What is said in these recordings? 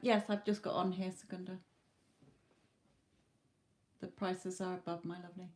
Yes, I've just got on here, Secunda. The prices are above, my lovely.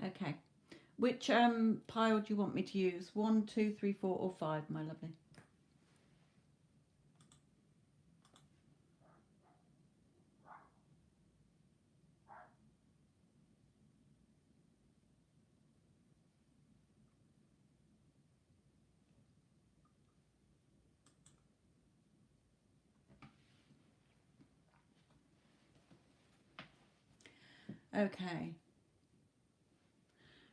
Okay. Which pile do you want me to use? 1, 2, 3, 4, or 5, my lovely? Okay.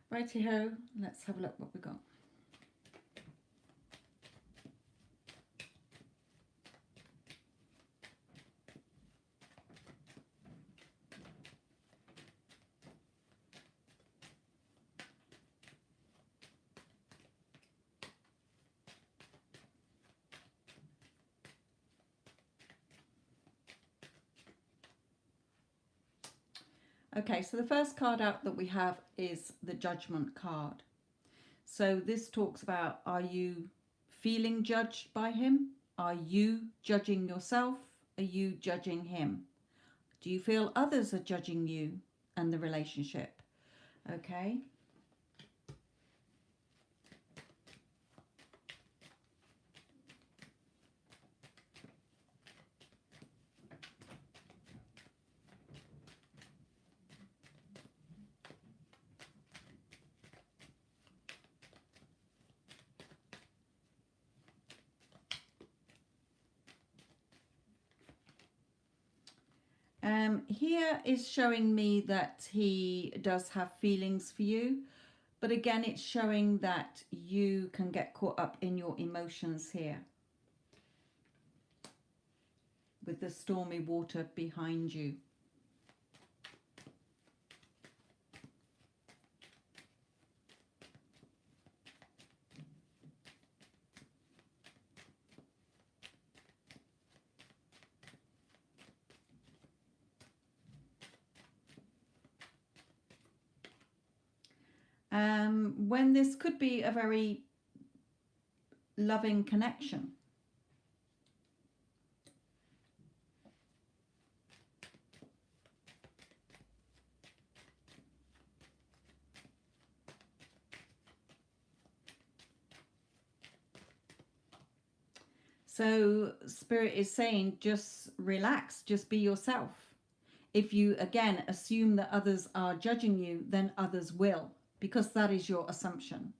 Righty ho. Let's have a look what we got. Okay, so the first card out that we have is the Judgment card. So this talks about, are you feeling judged by him? Are you judging yourself? Are you judging him? Do you feel others are judging you and the relationship? Okay. Here is showing me that he does have feelings for you, but again, it's showing that you can get caught up in your emotions here with the stormy water behind you. When this could be a very loving connection. So Spirit is saying, just relax, just be yourself. If you, again, assume that others are judging you, then others will, because that is your assumption.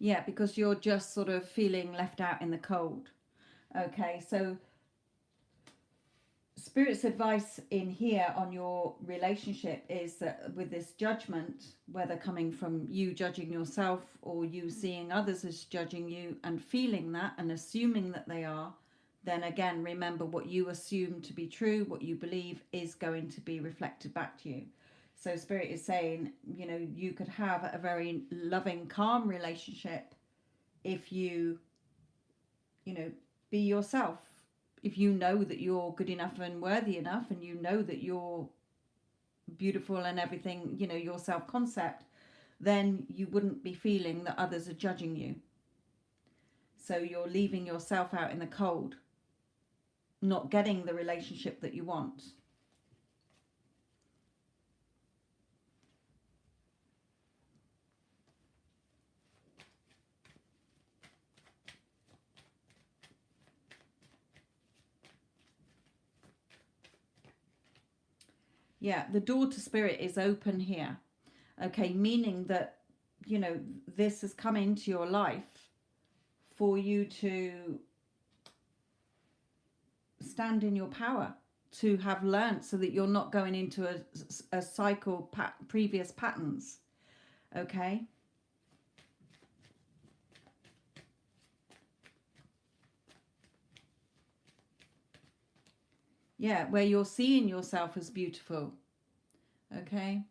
Yeah, because you're just sort of feeling left out in the cold. Okay, so Spirit's advice in here on your relationship is that with this judgment, whether coming from you judging yourself or you seeing others as judging you and feeling that and assuming that they are, then again, remember what you assume to be true, what you believe is going to be reflected back to you. So Spirit is saying, you know, you could have a very loving, calm relationship if you know, be yourself. If you know that you're good enough and worthy enough, and you know that you're beautiful and everything, you know, your self-concept, then you wouldn't be feeling that others are judging you. So you're leaving yourself out in the cold, not getting the relationship that you want. Yeah, the door to Spirit is open here. Okay, meaning that, you know, this has come into your life for you to stand in your power, to have learnt, so that you're not going into a cycle, previous patterns. Okay. Yeah, where you're seeing yourself as beautiful. Okay.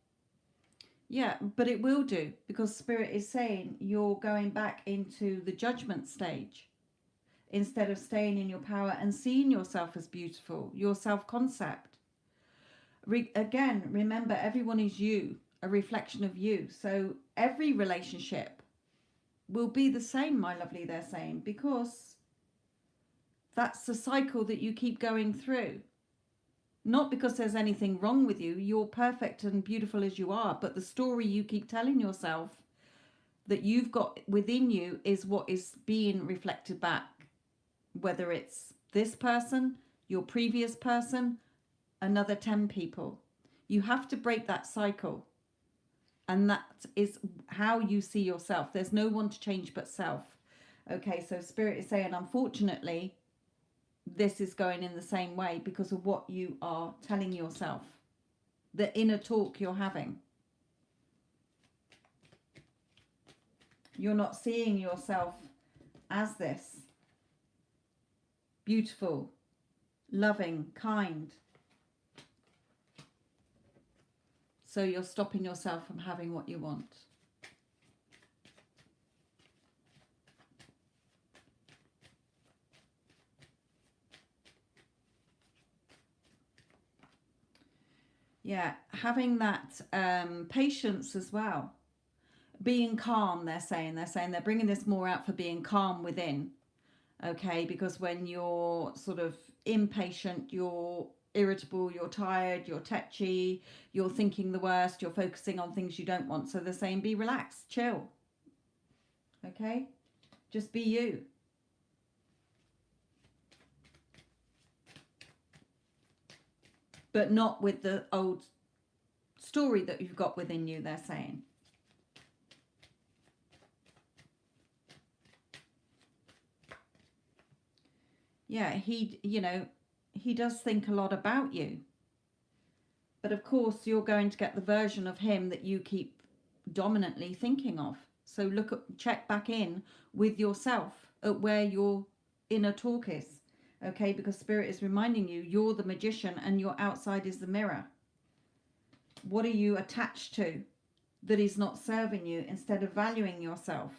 Yeah, but it will do, because Spirit is saying you're going back into the judgment stage instead of staying in your power and seeing yourself as beautiful, your self-concept. Again, remember, everyone is you, a reflection of you. So every relationship will be the same, my lovely, they're saying, because that's the cycle that you keep going through. Not because there's anything wrong with you. You're perfect and beautiful as you are. But the story you keep telling yourself that you've got within you is what is being reflected back. Whether it's this person, your previous person, another 10 people. You have to break that cycle. And that is how you see yourself. There's no one to change but self. Okay, so Spirit is saying, unfortunately, this is going in the same way because of what you are telling yourself, the inner talk you're having. You're not seeing yourself as this beautiful, loving, kind. So you're stopping yourself from having what you want. Yeah, having that patience as well. Being calm, they're saying they're bringing this more out for being calm within. Okay, because when you're sort of impatient, you're irritable, you're tired, you're tetchy, you're thinking the worst, you're focusing on things you don't want. So they're saying be relaxed, chill. Okay, just be you. But not with the old story that you've got within you, they're saying. Yeah, he does think a lot about you. But of course, you're going to get the version of him that you keep dominantly thinking of. So check back in with yourself at where your inner talk is. Okay, because Spirit is reminding you you're the magician and your outside is the mirror. What are you attached to that is not serving you instead of valuing yourself?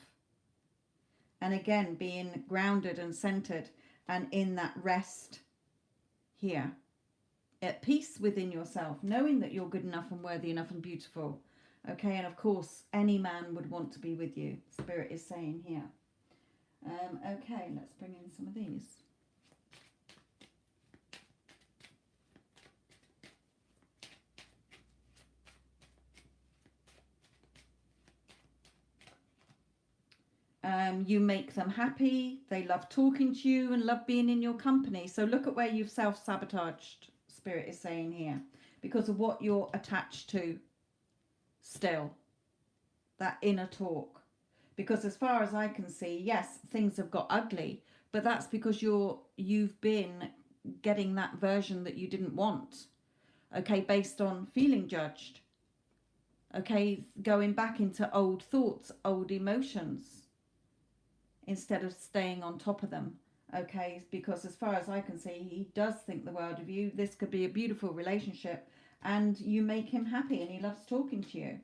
And again, being grounded and centered and in that rest here. At peace within yourself, knowing that you're good enough and worthy enough and beautiful. Okay, and of course, any man would want to be with you, Spirit is saying here. Okay, let's bring in some of these. You make them happy, they love talking to you and love being in your company. So look at where you've self-sabotaged, Spirit is saying here, because of what you're attached to still, that inner talk. Because as far as I can see, yes, things have got ugly, but that's because you've been getting that version that you didn't want, okay, based on feeling judged, okay, going back into old thoughts, old emotions, instead of staying on top of them. Okay, because as far as I can see, he does think the world of you. This could be a beautiful relationship and you make him happy and he loves talking to you.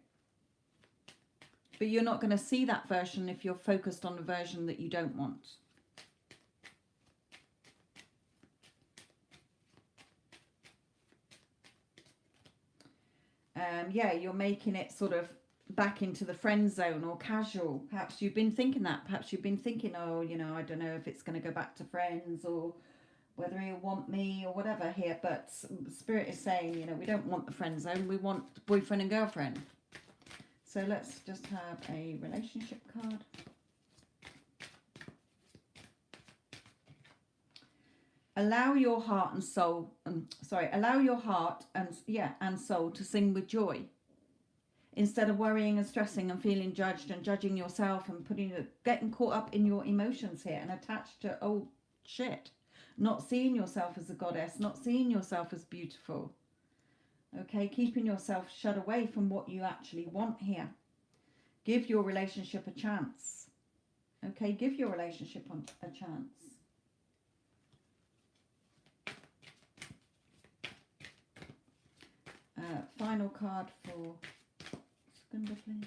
But you're not going to see that version if you're focused on a version that you don't want. Yeah, you're making it sort of back into the friend zone or casual. Perhaps you've been thinking that. Perhaps you've been thinking, oh, I don't know if it's going to go back to friends or whether he'll want me or whatever here. But Spirit is saying, we don't want the friend zone. We want boyfriend and girlfriend. So let's just have a relationship card. Allow your heart and soul, allow your heart and soul to sing with joy. Instead of worrying and stressing and feeling judged and judging yourself and getting caught up in your emotions here and attached to old shit. Not seeing yourself as a goddess, not seeing yourself as beautiful. Okay, keeping yourself shut away from what you actually want here. Give your relationship a chance. Okay, give your relationship a chance. Final card for Skunda, please.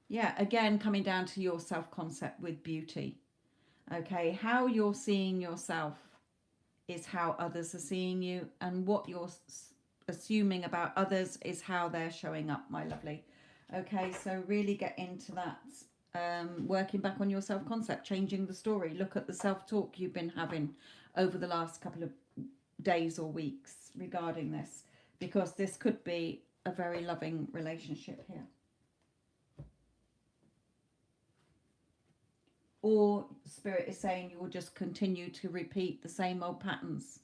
Yeah, again, coming down to your self-concept with beauty. Okay, how you're seeing yourself is how others are seeing you, and what you're assuming about others is how they're showing up, my lovely. Okay, so really get into that. Working back on your self-concept, changing the story. Look at the self-talk you've been having over the last couple of days or weeks regarding this, because this could be a very loving relationship here. Or Spirit is saying you will just continue to repeat the same old patterns.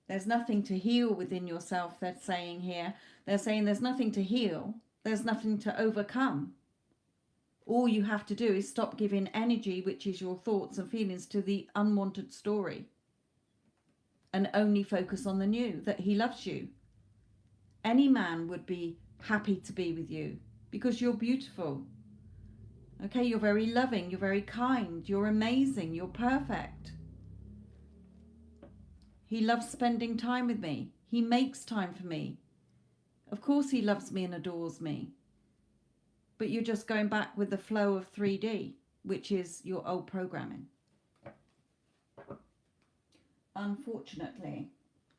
There's nothing to heal within yourself, they're saying here. They're saying there's nothing to heal. There's nothing to overcome. All you have to do is stop giving energy, which is your thoughts and feelings, to the unwanted story. And only focus on the new, that he loves you. Any man would be happy to be with you because you're beautiful. Okay, you're very loving, you're very kind, you're amazing, you're perfect. He loves spending time with me. He makes time for me. Of course he loves me and adores me. But you're just going back with the flow of 3D, which is your old programming. Unfortunately.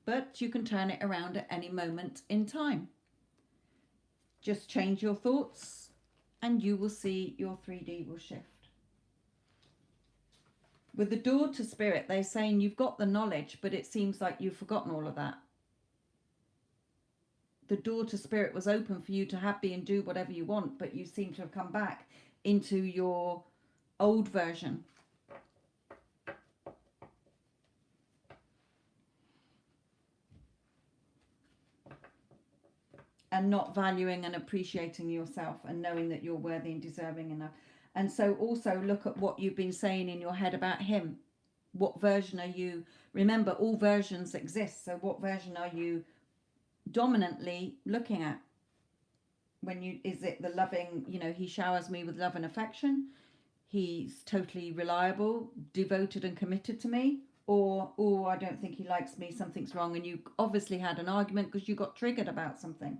But you can turn it around at any moment in time. Just change your thoughts and you will see your 3D will shift. With the door to spirit, they're saying you've got the knowledge, but it seems like you've forgotten all of that. The door to spirit was open for you to happy and do whatever you want, but you seem to have come back into your old version. And not valuing and appreciating yourself and knowing that you're worthy and deserving enough. And so also look at what you've been saying in your head about him. What version are you? Remember, all versions exist. So what version are you dominantly looking at? When you, is it the loving, he showers me with love and affection, he's totally reliable, devoted and committed to me, or oh, I don't think he likes me, something's wrong, and you obviously had an argument because you got triggered about something.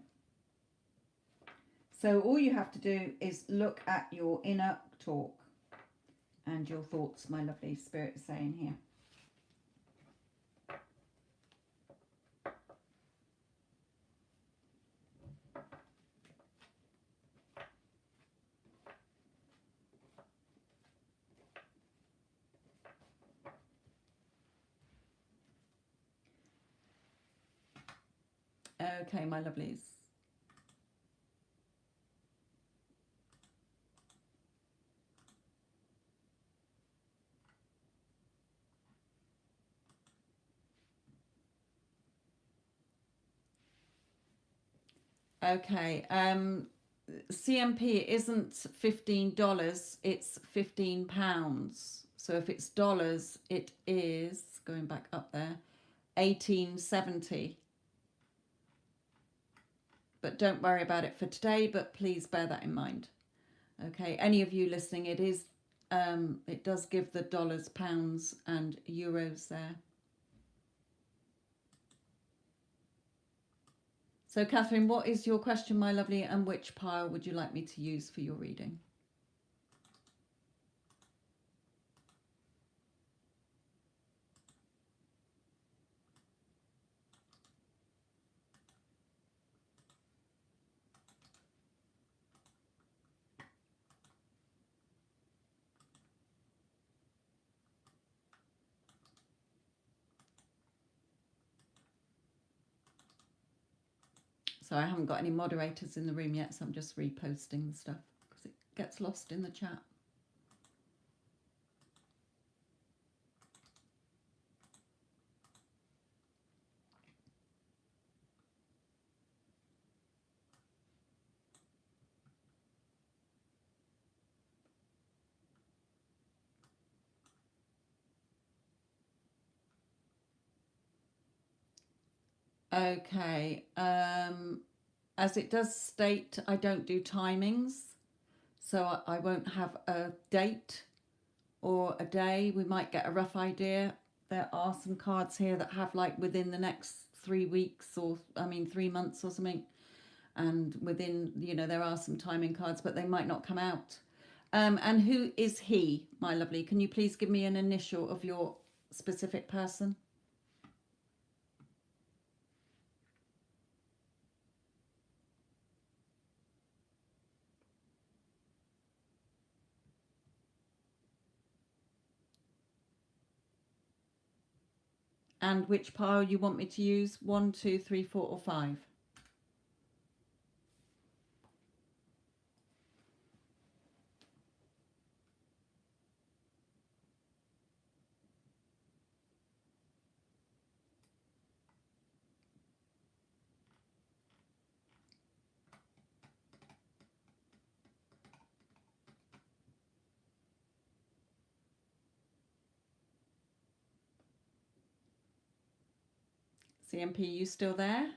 So all you have to do is look at your inner talk and your thoughts, my lovely spirit is saying here. Okay, my lovelies. Okay, CMP isn't $15, it's £15. So if it's dollars, it is, going back up there, 1870. But don't worry about it for today, but please bear that in mind. Okay, any of you listening, it is, it does give the dollars, pounds and euros there. So Catherine, what is your question, my lovely, and which pile would you like me to use for your reading? So I haven't got any moderators in the room yet, so I'm just reposting the stuff because it gets lost in the chat. Okay, as it does state, I don't do timings, so I won't have a date or a day. We might get a rough idea. There are some cards here that have like within the next 3 weeks, or 3 months or something, and within, there are some timing cards, but they might not come out. And who is he, my lovely? Can you please give me an initial of your specific person? And which pile you want me to use? 1, 2, 3, 4, or 5? CMP, you still there?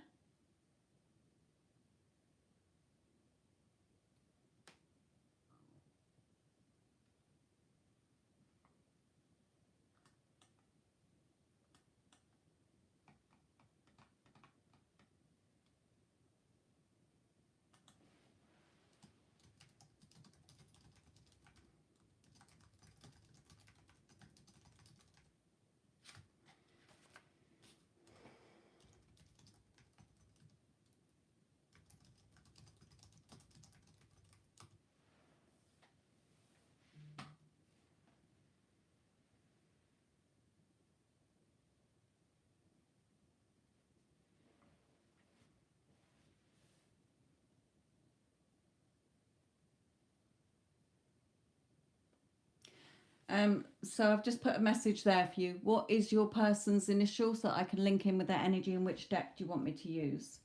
So I've just put a message there for you. What is your person's initial so that I can link in with their energy, and which deck do you want me to use?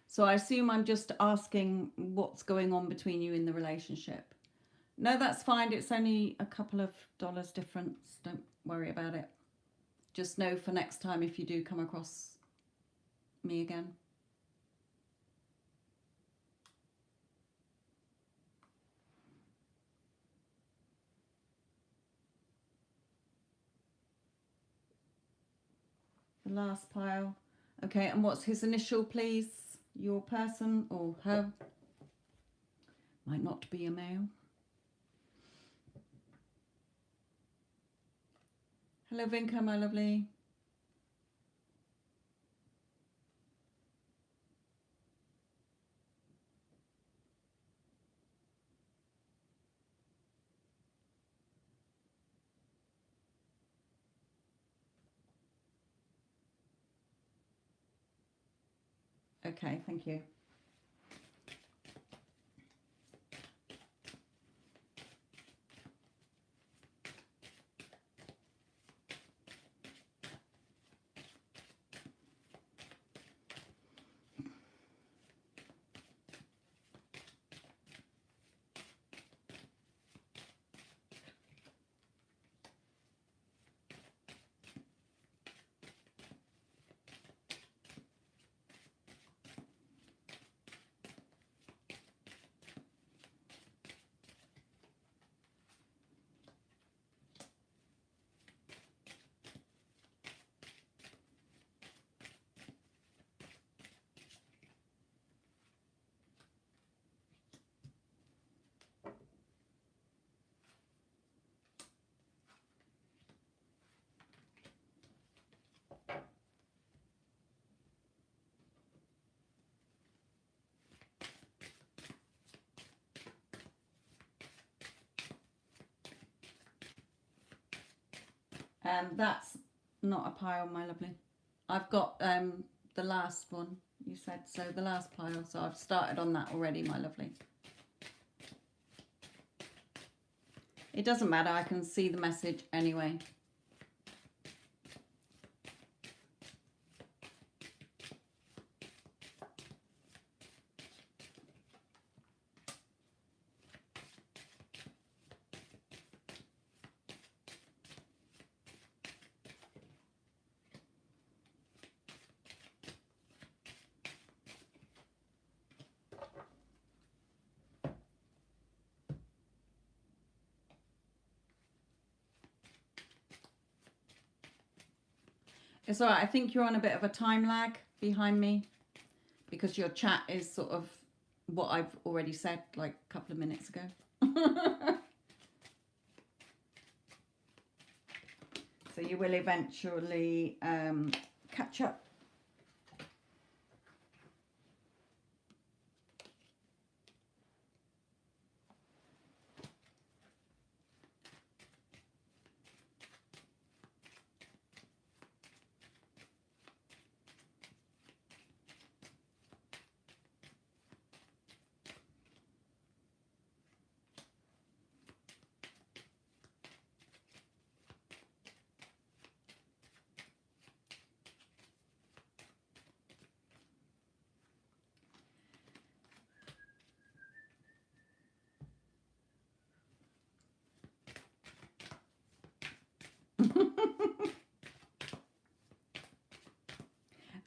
So I assume I'm just asking what's going on between you in the relationship. No, that's fine. It's only a couple of dollars difference. Don't worry about it. Just know for next time if you do come across me again. The last pile. Okay, and what's his initial, please? Your person or her? Might not be a male. Hello, Vinka, my lovely. Okay, thank you. That's not a pile, my lovely. I've got the last one you said, so the last pile. So I've started on that already, my lovely. It doesn't matter. I can see the message anyway. It's all right. I think you're on a bit of a time lag behind me because your chat is sort of what I've already said like a couple of minutes ago. So you will eventually catch up.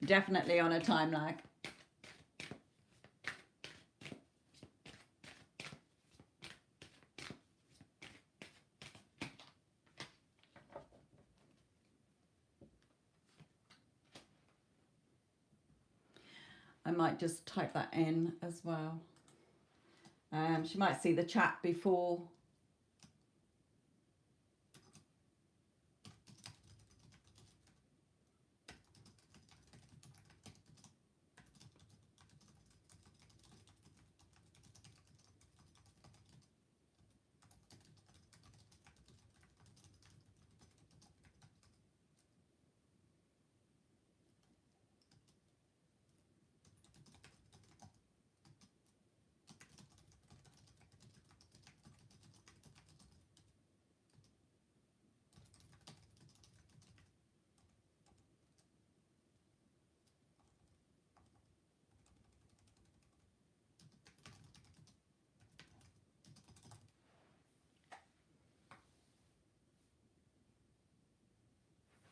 Definitely on a time lag. I might just type that in as well. She might see the chat before.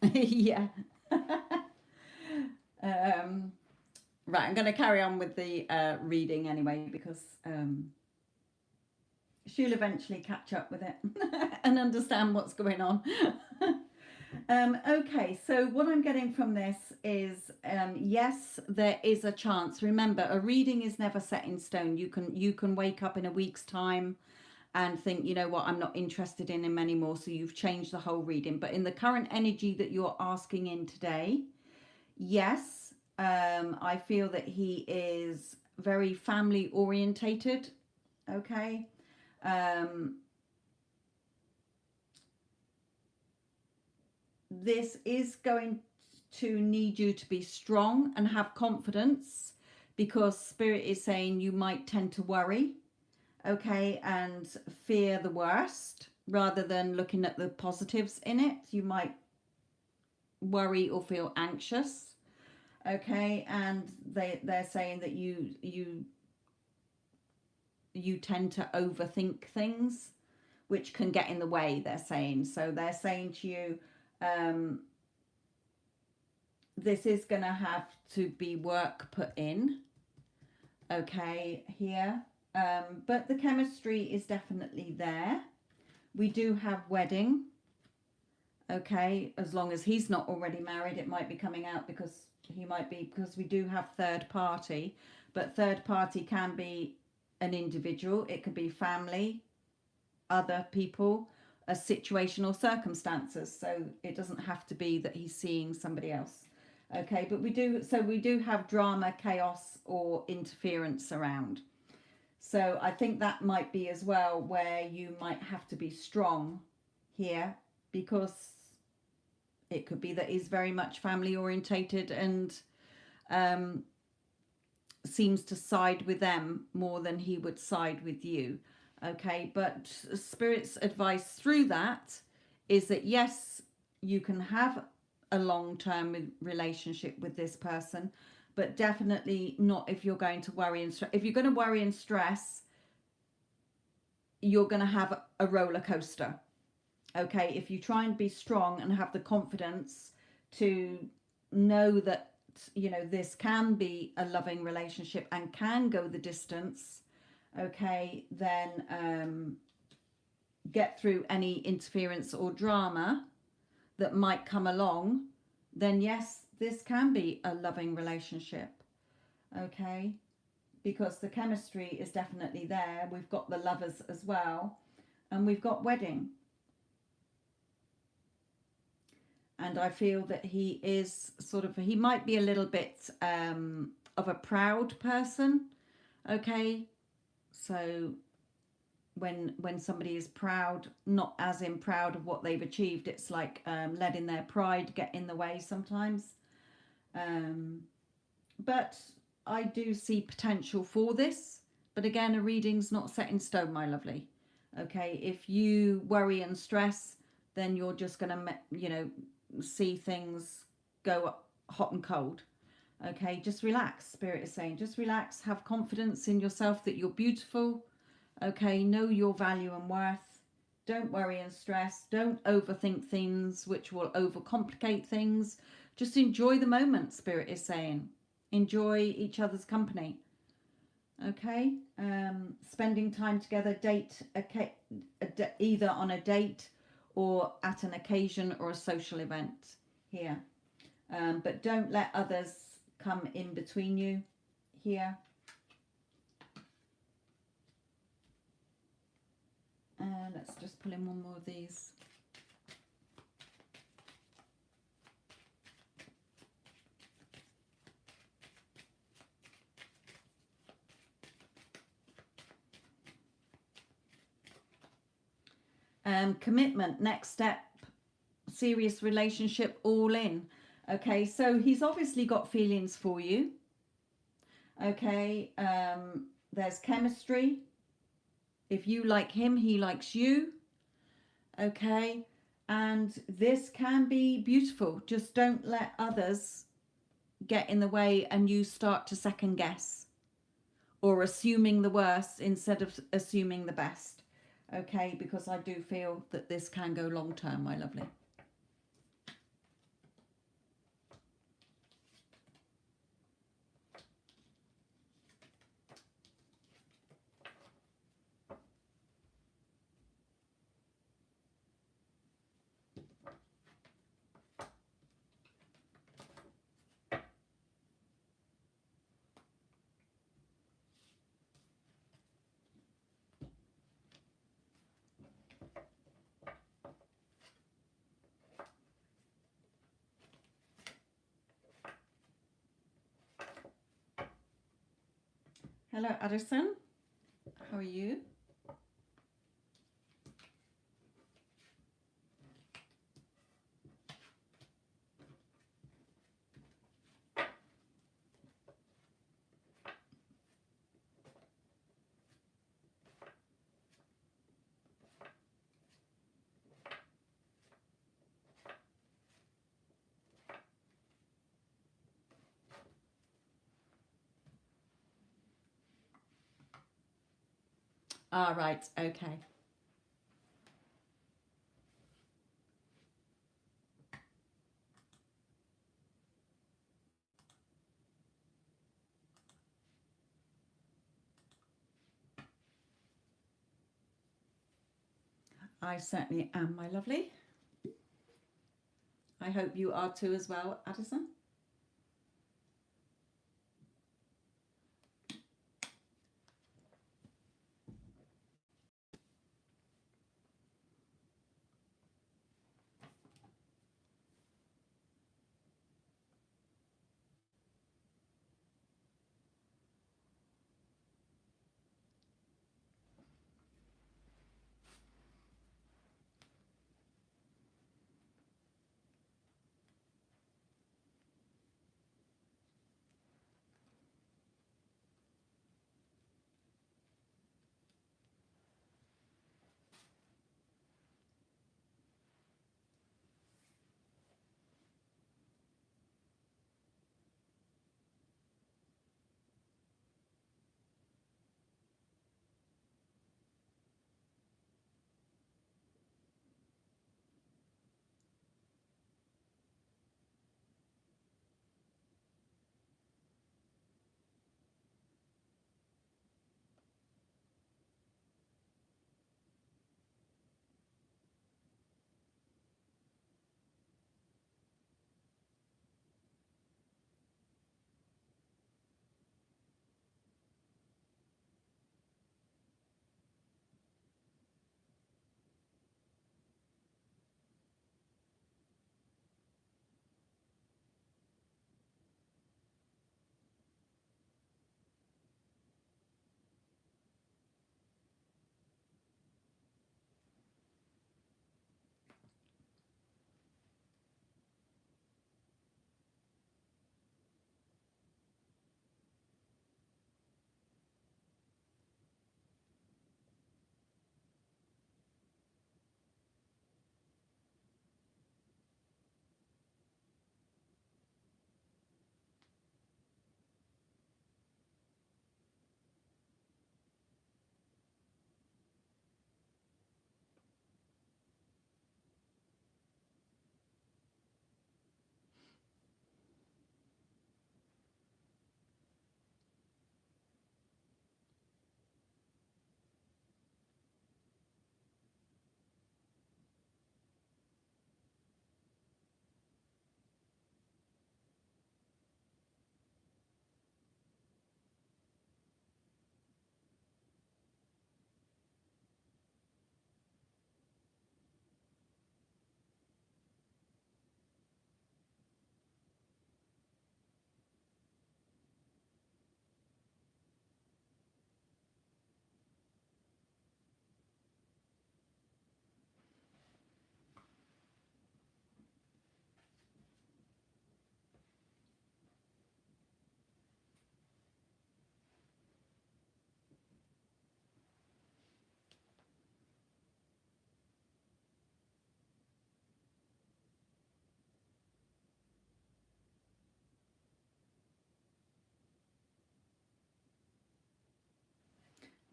Yeah. um, right, I'm going to carry on with the reading anyway because she'll eventually catch up with it and understand what's going on. Okay, so what I'm getting from this is yes, there is a chance. Remember, a reading is never set in stone. You can wake up in a week's time and think, you know what, I'm not interested in him anymore. So you've changed the whole reading. But in the current energy that you're asking in today, yes, I feel that he is very family orientated. Okay. Um, this is going to need you to be strong and have confidence because spirit is saying you might tend to worry, okay, and fear the worst rather than looking at the positives in it. You might worry or feel anxious, okay, and they're saying that you tend to overthink things which can get in the way, they're saying. So they're saying to you, this is going to have to be work put in, okay, here. But the chemistry is definitely there. We do have wedding, okay, as long as he's not already married. It might be coming out because he might be, because we do have third party, but third party can be an individual, it could be family, other people, a situation or circumstances. So it doesn't have to be that he's seeing somebody else. Okay, but we do have drama, chaos, or interference around. So I think that might be as well where you might have to be strong here because it could be that he's very much family orientated and seems to side with them more than he would side with you. Okay, but Spirit's advice through that is that yes, you can have a long-term relationship with this person, but definitely not if you're going to worry and stress. If you're going to worry and stress, you're going to have a roller coaster. Okay, if you try and be strong and have the confidence to know that, you know, this can be a loving relationship and can go the distance, okay, then get through any interference or drama that might come along, then yes, this can be a loving relationship, okay, because the chemistry is definitely there. We've got the lovers as well, and we've got wedding. And I feel that he is sort of, he might be a little bit of a proud person, okay, so when somebody is proud, not as in proud of what they've achieved, it's like letting their pride get in the way sometimes. But I do see potential for this. But again, a reading's not set in stone, my lovely. Okay, if you worry and stress, then you're just going to, you know, see things go hot and cold. Okay, just relax. Spirit is saying, just relax, have confidence in yourself that you're beautiful. Okay, know your value and worth. Don't worry and stress. Don't overthink things which will overcomplicate things. Just enjoy the moment, Spirit is saying. Enjoy each other's company. Okay, spending time together, either on a date or at an occasion or a social event here. But don't let others come in between you here. Let's just pull in one more of these. Commitment, next step, serious relationship, all in. Okay, so he's obviously got feelings for you. Okay, there's chemistry. If you like him, he likes you. Okay, and this can be beautiful. Just don't let others get in the way and you start to second guess or assuming the worst instead of assuming the best. Okay, because I do feel that this can go long term, my lovely. Hello, Addison. How are you? Ah, right. Okay. I certainly am, my lovely. I hope you are too as well, Addison.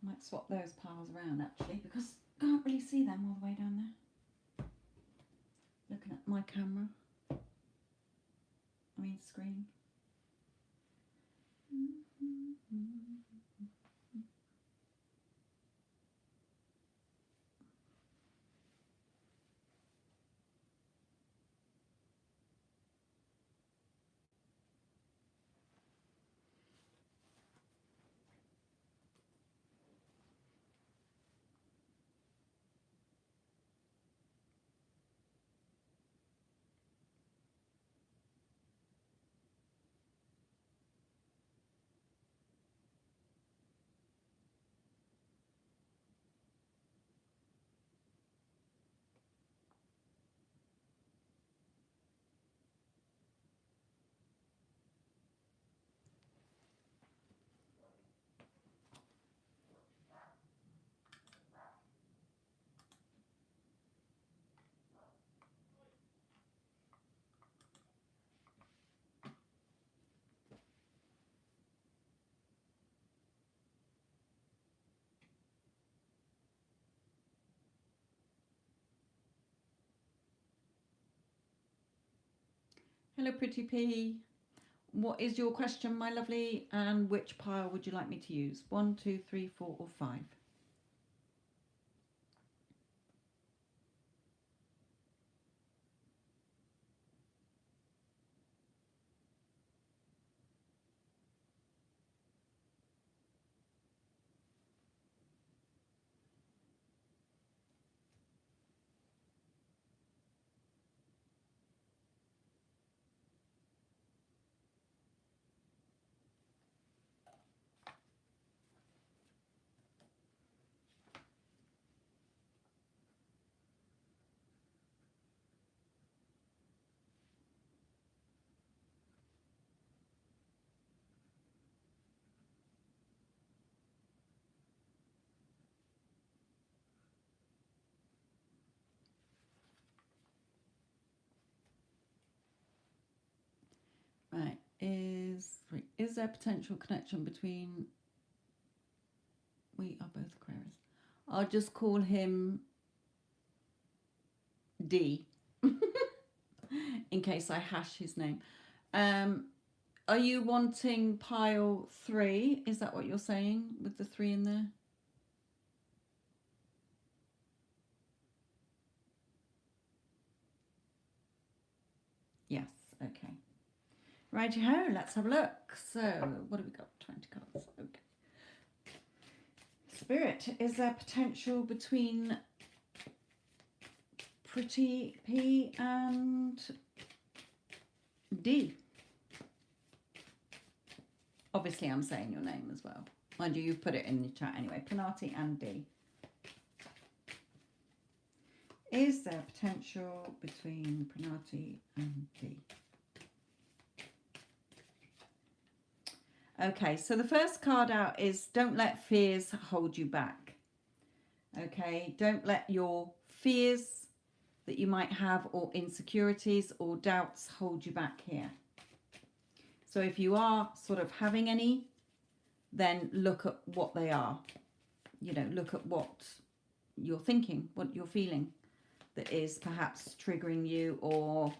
Might swap those piles around actually because I can't really see them all the way down there. Looking at my camera. I mean screen. Hello, Pretty P. What is your question, my lovely? And which pile would you like me to use? 1, 2, 3, 4, or 5? Right. Is there potential connection between we are both Aquarius? I'll just call him D in case I hash his name. Are you wanting pile 3? Is that what you're saying with the 3 in there? Yes. Okay. Righty-ho, let's have a look. So, what have we got? 20 cards. Okay. Spirit, is there potential between Pretty P and D? Obviously, I'm saying your name as well. Mind you, you've put it in the chat anyway. Pranati and D. Is there potential between Pranati and D? Okay, so the first card out is don't let fears hold you back. Okay, don't let your fears that you might have or insecurities or doubts hold you back here. So if you are sort of having any, then look at what they are. You know, look at what you're thinking, what you're feeling that is perhaps triggering you or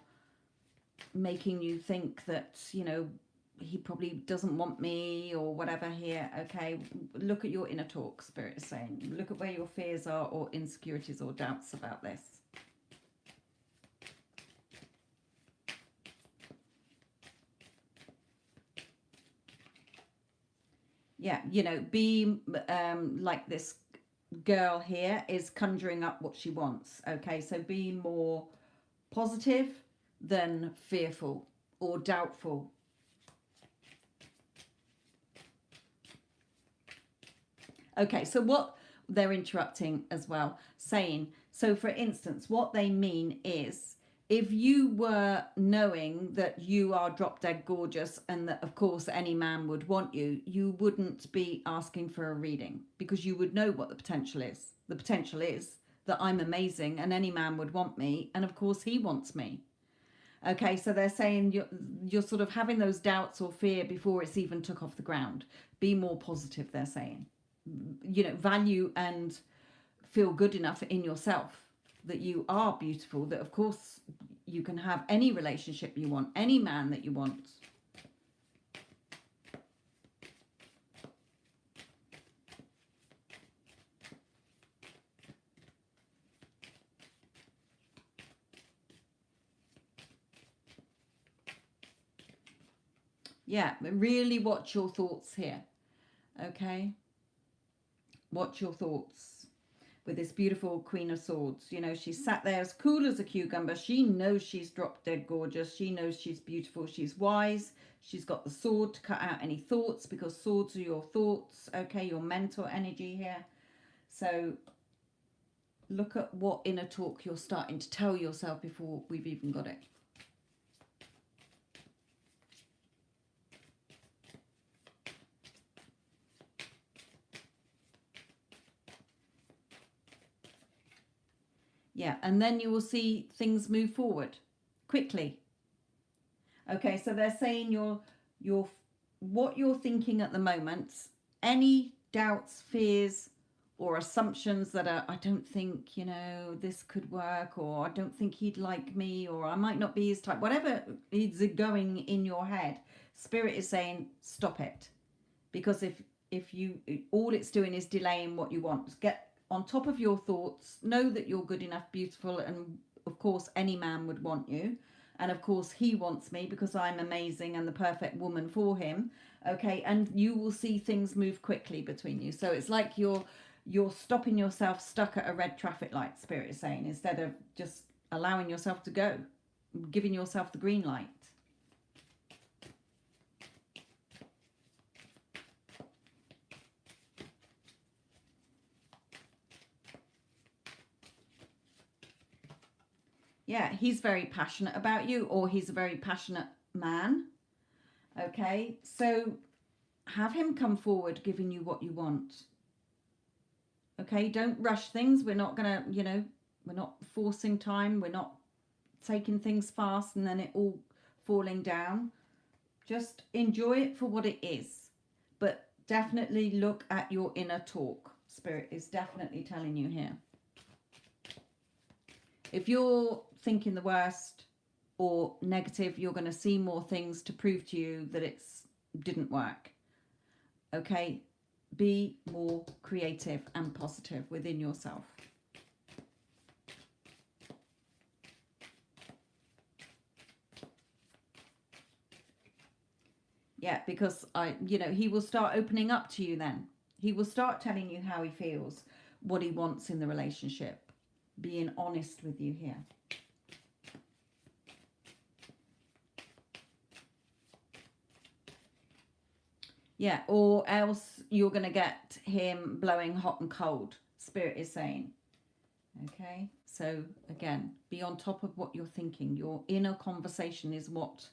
making you think that, you know, he probably doesn't want me or whatever here. Okay, look at your inner talk, Spirit is saying. Look at where your fears are or insecurities or doubts about this. Yeah, you know, be like this girl here is conjuring up what she wants. Okay, so be more positive than fearful or doubtful. Okay, so what they're interrupting as well, saying, so for instance, what they mean is if you were knowing that you are drop dead gorgeous and that of course any man would want you, you wouldn't be asking for a reading because you would know what the potential is. The potential is that I'm amazing and any man would want me, and of course he wants me. Okay, so they're saying you're sort of having those doubts or fear before it's even took off the ground. Be more positive, they're saying. You know, value and feel good enough in yourself that you are beautiful, that of course you can have any relationship you want, any man that you want. Yeah, really watch your thoughts here. Okay, watch your thoughts with this beautiful Queen of Swords. You know, she's sat there as cool as a cucumber. She knows she's drop dead gorgeous. She knows she's beautiful. She's wise. She's got the sword to cut out any thoughts because swords are your thoughts. Okay, your mental energy here. So look at what inner talk you're starting to tell yourself before we've even got it. Yeah, and then you will see things move forward quickly. Okay, so they're saying what you're thinking at the moment, any doubts, fears or assumptions that are, I don't think, this could work, or I don't think he'd like me, or I might not be his type, whatever is going in your head, Spirit is saying, stop it. Because if you, all it's doing is delaying what you want. Get on top of your thoughts, know that you're good enough, beautiful, and of course any man would want you, and of course he wants me because I'm amazing and the perfect woman for him. Okay, and you will see things move quickly between you. So it's like you're stopping yourself stuck at a red traffic light, Spirit is saying, instead of just allowing yourself to go, giving yourself the green light. Yeah, he's very passionate about you, or he's a very passionate man. Okay, so have him come forward giving you what you want. Okay, don't rush things. We're not gonna, we're not forcing time. We're not taking things fast and then it all falling down. Just enjoy it for what it is. But definitely look at your inner talk. Spirit is definitely telling you here. If you're thinking the worst or negative, you're going to see more things to prove to you that it didn't work. Okay, be more creative and positive within yourself. Yeah, because he will start opening up to you then. He will start telling you how he feels, what he wants in the relationship. Being honest with you here. Yeah, or else you're going to get him blowing hot and cold, Spirit is saying. Okay, so again, be on top of what you're thinking. Your inner conversation is what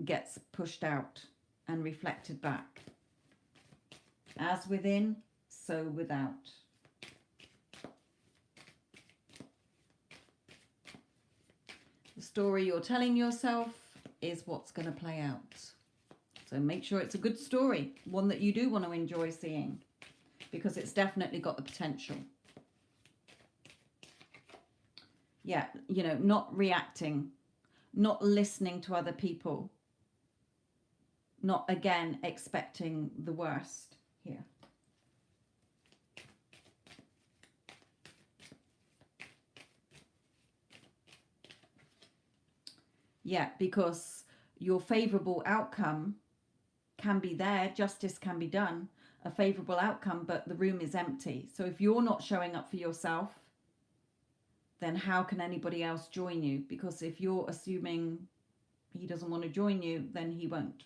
gets pushed out and reflected back. As within, so without. The story you're telling yourself is what's going to play out. So make sure it's a good story, one that you do want to enjoy seeing, because it's definitely got the potential. Yeah, not reacting, not listening to other people, not, again, expecting the worst here. Yeah, because your favourable outcome can be there, justice can be done, a favourable outcome, but the room is empty. So if you're not showing up for yourself, then how can anybody else join you? Because if you're assuming he doesn't want to join you, then he won't.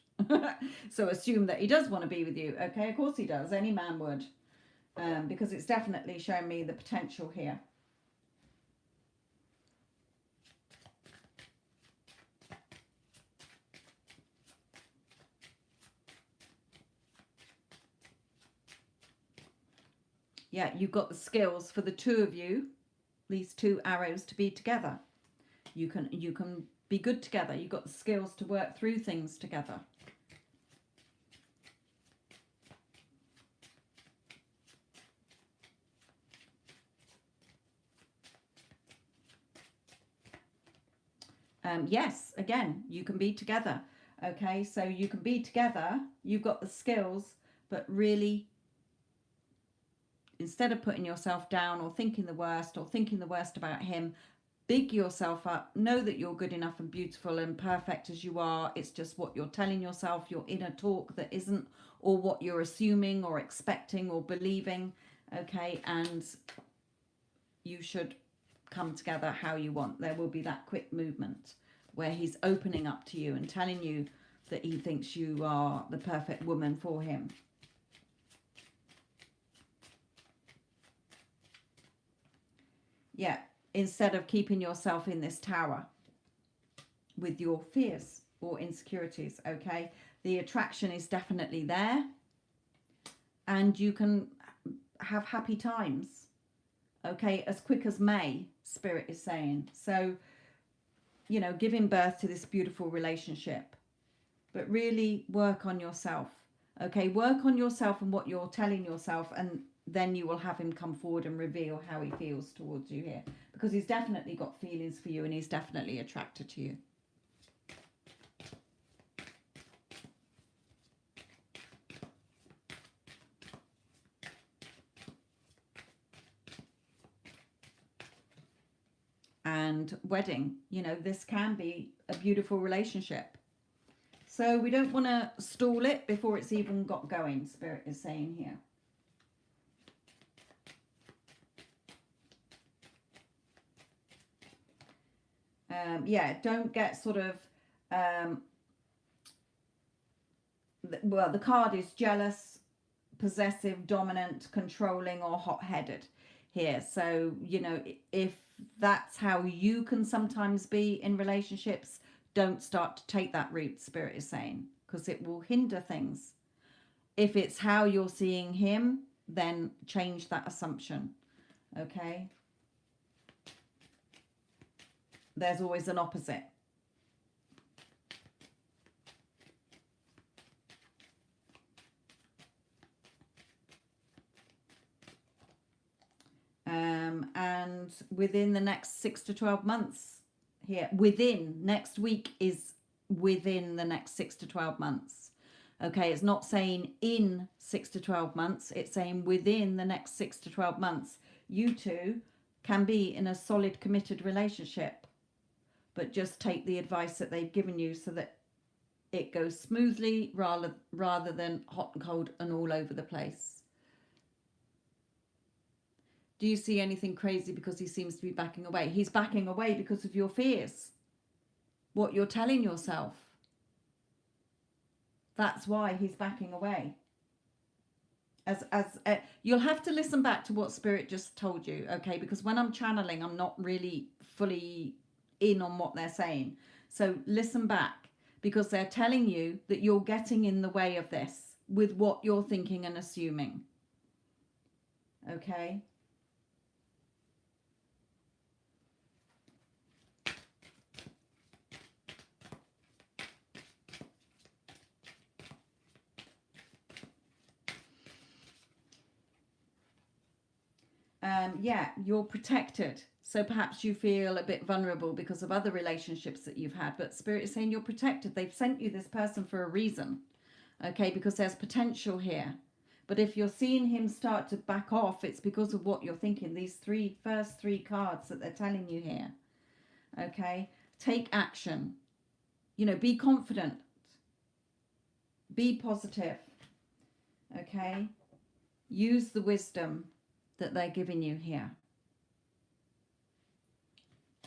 So assume that he does want to be with you. Okay, of course he does. Any man would. Because it's definitely showing me the potential here. Yeah, you've got the skills for the two of you, these two arrows, to be together. You can be good together. You've got the skills to work through things together. Yes, again, you can be together. Okay, so you can be together. You've got the skills, but really, instead of putting yourself down or thinking the worst about him, big yourself up. Know that you're good enough and beautiful and perfect as you are. It's just what you're telling yourself, your inner talk that isn't, or what you're assuming or expecting or believing. Okay, and you should come together how you want. There will be that quick movement where he's opening up to you and telling you that he thinks you are the perfect woman for him. Yeah, instead of keeping yourself in this tower with your fears or insecurities. Okay, the attraction is definitely there, and you can have happy times. Okay, as quick as May, Spirit is saying. So, giving birth to this beautiful relationship, but really work on yourself. Okay, work on yourself and what you're telling yourself, and then you will have him come forward and reveal how he feels towards you here, because he's definitely got feelings for you and he's definitely attracted to you. And wedding, you know, this can be a beautiful relationship. So we don't want to stall it before it's even got going, Spirit is saying here. Yeah, don't get sort of, well, the card is jealous, possessive, dominant, controlling, or hot-headed here. So, you know, if that's how you can sometimes be in relationships, don't start to take that route, Spirit is saying, because it will hinder things. If it's how you're seeing him, then change that assumption. Okay? There's always an opposite. And within the next 6 to 12 months here, next week is within the next 6 to 12 months. Okay, it's not saying in 6 to 12 months, it's saying within the next 6 to 12 months, you two can be in a solid, committed relationship. But just take the advice that they've given you so that it goes smoothly rather than hot and cold and all over the place. Do you see anything crazy because he seems to be backing away? He's backing away because of your fears. What you're telling yourself. That's why he's backing away. You'll have to listen back to what Spirit just told you, okay? Because when I'm channeling, I'm not really fully in on what they're saying. So listen back, because they're telling you that you're getting in the way of this with what you're thinking and assuming. Okay? Yeah, you're protected. So perhaps you feel a bit vulnerable because of other relationships that you've had. But Spirit is saying you're protected. They've sent you this person for a reason. Okay, because there's potential here. But if you're seeing him start to back off, it's because of what you're thinking. These first three cards that they're telling you here. Okay, take action. You know, be confident. Be positive. Okay, use the wisdom that they're giving you here.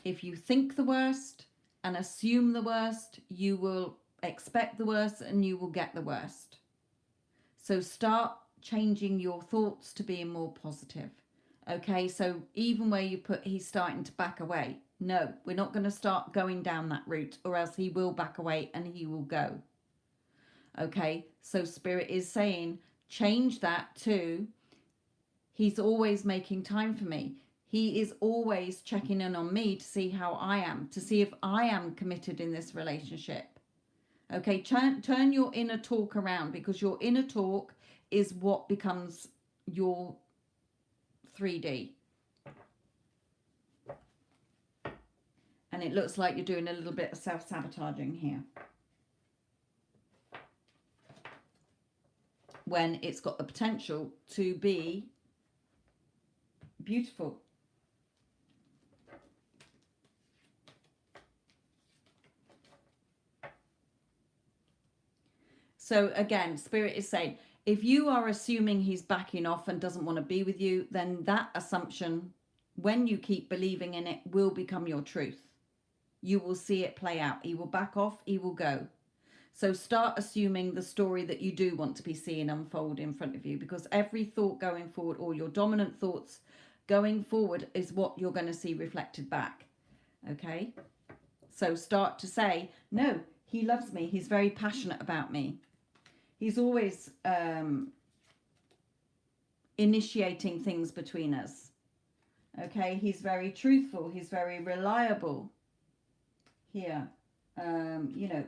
If you think the worst and assume the worst, you will expect the worst and you will get the worst. So start changing your thoughts to being more positive. Okay, so even where you put he's starting to back away, no, we're not going to start going down that route, or else he will back away and he will go. Okay, so Spirit is saying change that to he's always making time for me. He is always checking in on me to see how I am, to see if I am committed in this relationship. Okay, turn your inner talk around, because your inner talk is what becomes your 3D. And it looks like you're doing a little bit of self-sabotaging here, when it's got the potential to be beautiful. So again, Spirit is saying, if you are assuming he's backing off and doesn't want to be with you, then that assumption, when you keep believing in it, will become your truth. You will see it play out. He will back off, he will go. So start assuming the story that you do want to be seeing unfold in front of you, because every thought going forward, or your dominant thoughts going forward, is what you're going to see reflected back. Okay? So start to say, no, he loves me. He's very passionate about me. He's always initiating things between us. Okay? He's very truthful. He's very reliable. Here. You know,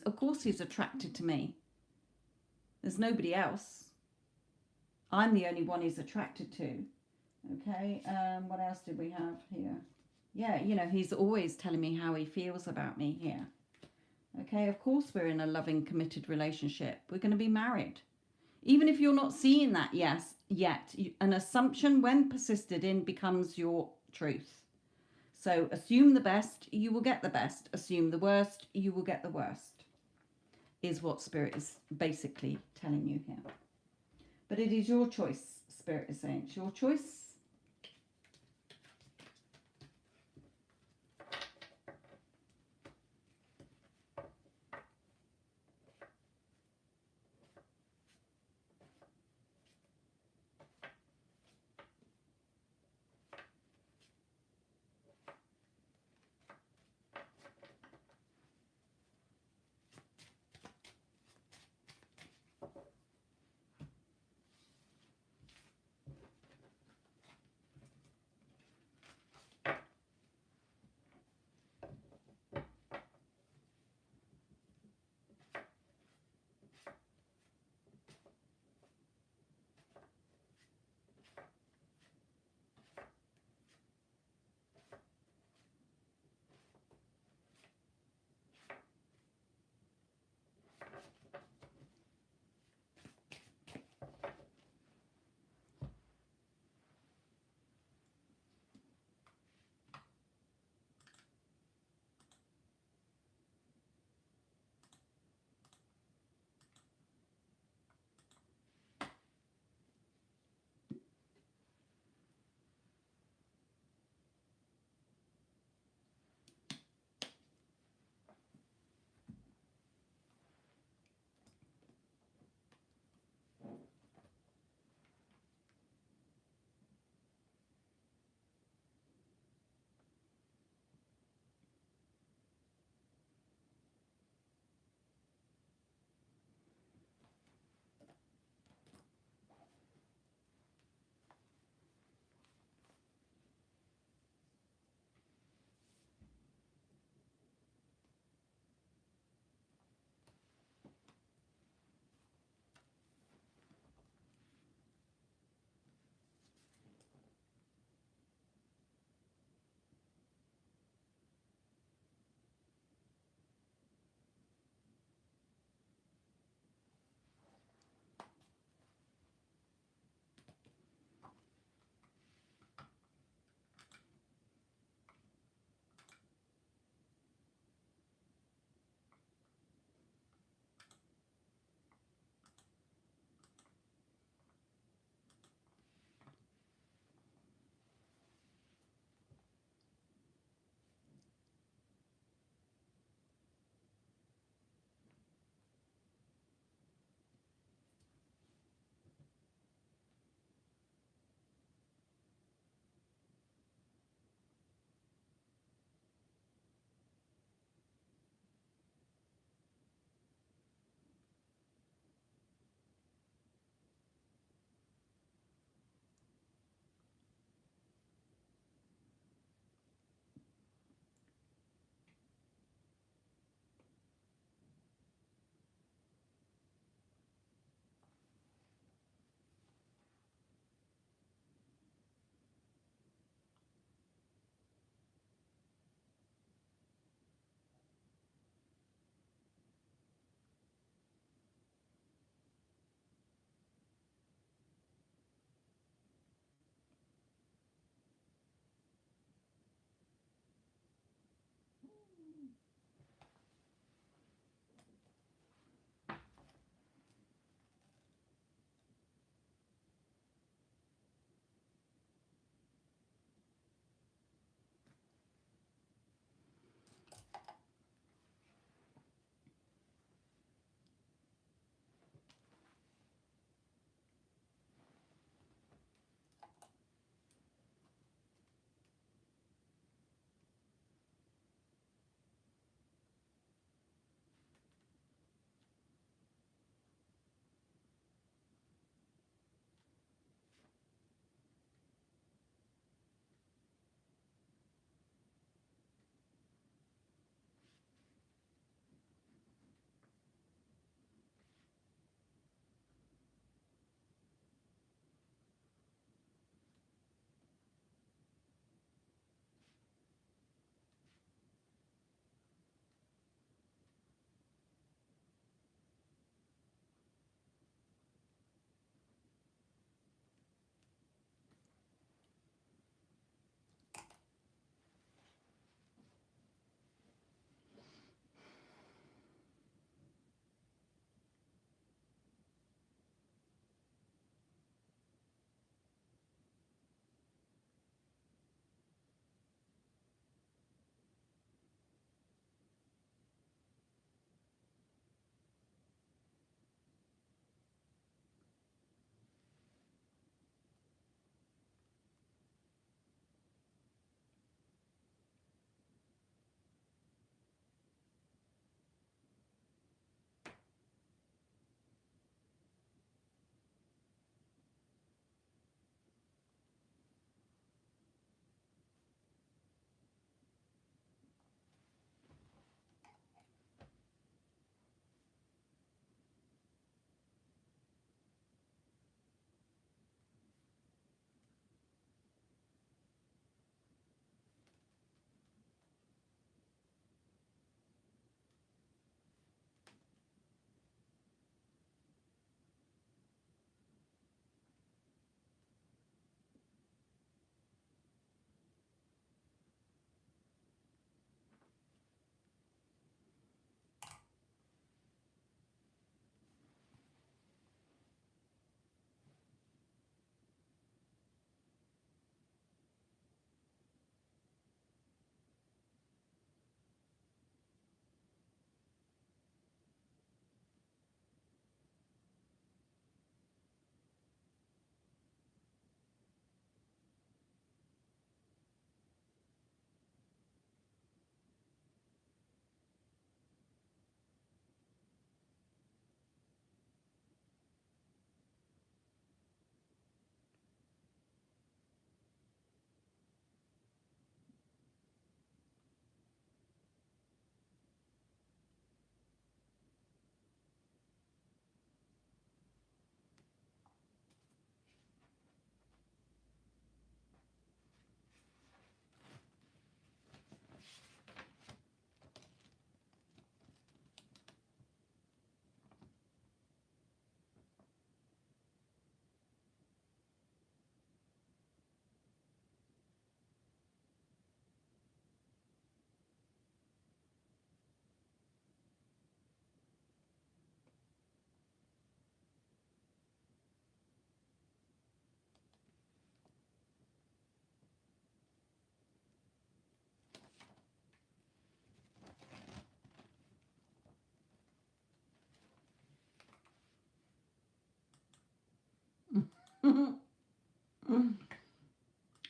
of course he's attracted to me. There's nobody else. I'm the only one he's attracted to. Okay, what else did we have here? Yeah, you know, he's always telling me how he feels about me here. Okay, of course we're in a loving, committed relationship. We're going to be married. Even if you're not seeing that yet, an assumption when persisted in becomes your truth. So assume the best, you will get the best. Assume the worst, you will get the worst, is what Spirit is basically telling you here. But it is your choice, Spirit is saying. It's your choice.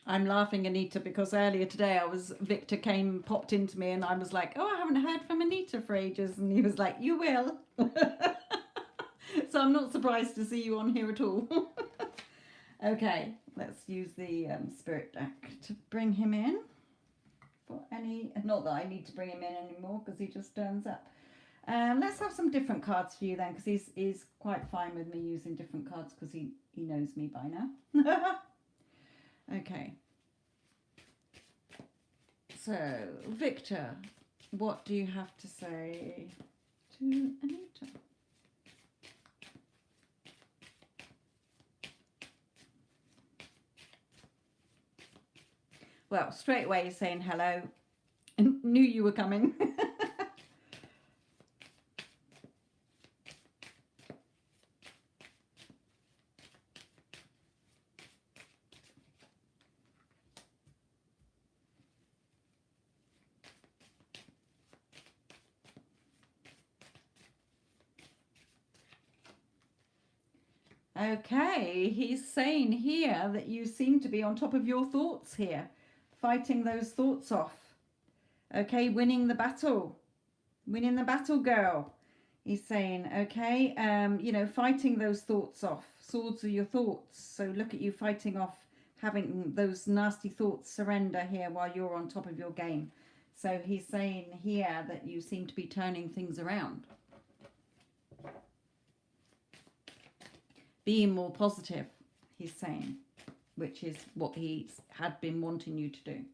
I'm laughing, Anita, because earlier today Victor popped into me and I was like, oh, I haven't heard from Anita for ages. And he was like, you will. So I'm not surprised to see you on here at all. Okay, let's use the spirit deck to bring him in. For any, not that I need to bring him in anymore because he just turns up. Let's have some different cards for you then, because he's quite fine with me using different cards because he knows me by now. Okay. So, Victor, what do you have to say to Anita? Well, straight away he's saying hello. Knew you were coming. Okay, he's saying here that you seem to be on top of your thoughts here, fighting those thoughts off. Okay, winning the battle, girl. He's saying, okay, fighting those thoughts off. Swords are your thoughts. So look at you fighting off, having those nasty thoughts surrender here while you're on top of your game. So he's saying here that you seem to be turning things around. Being more positive, he's saying, which is what he had been wanting you to do.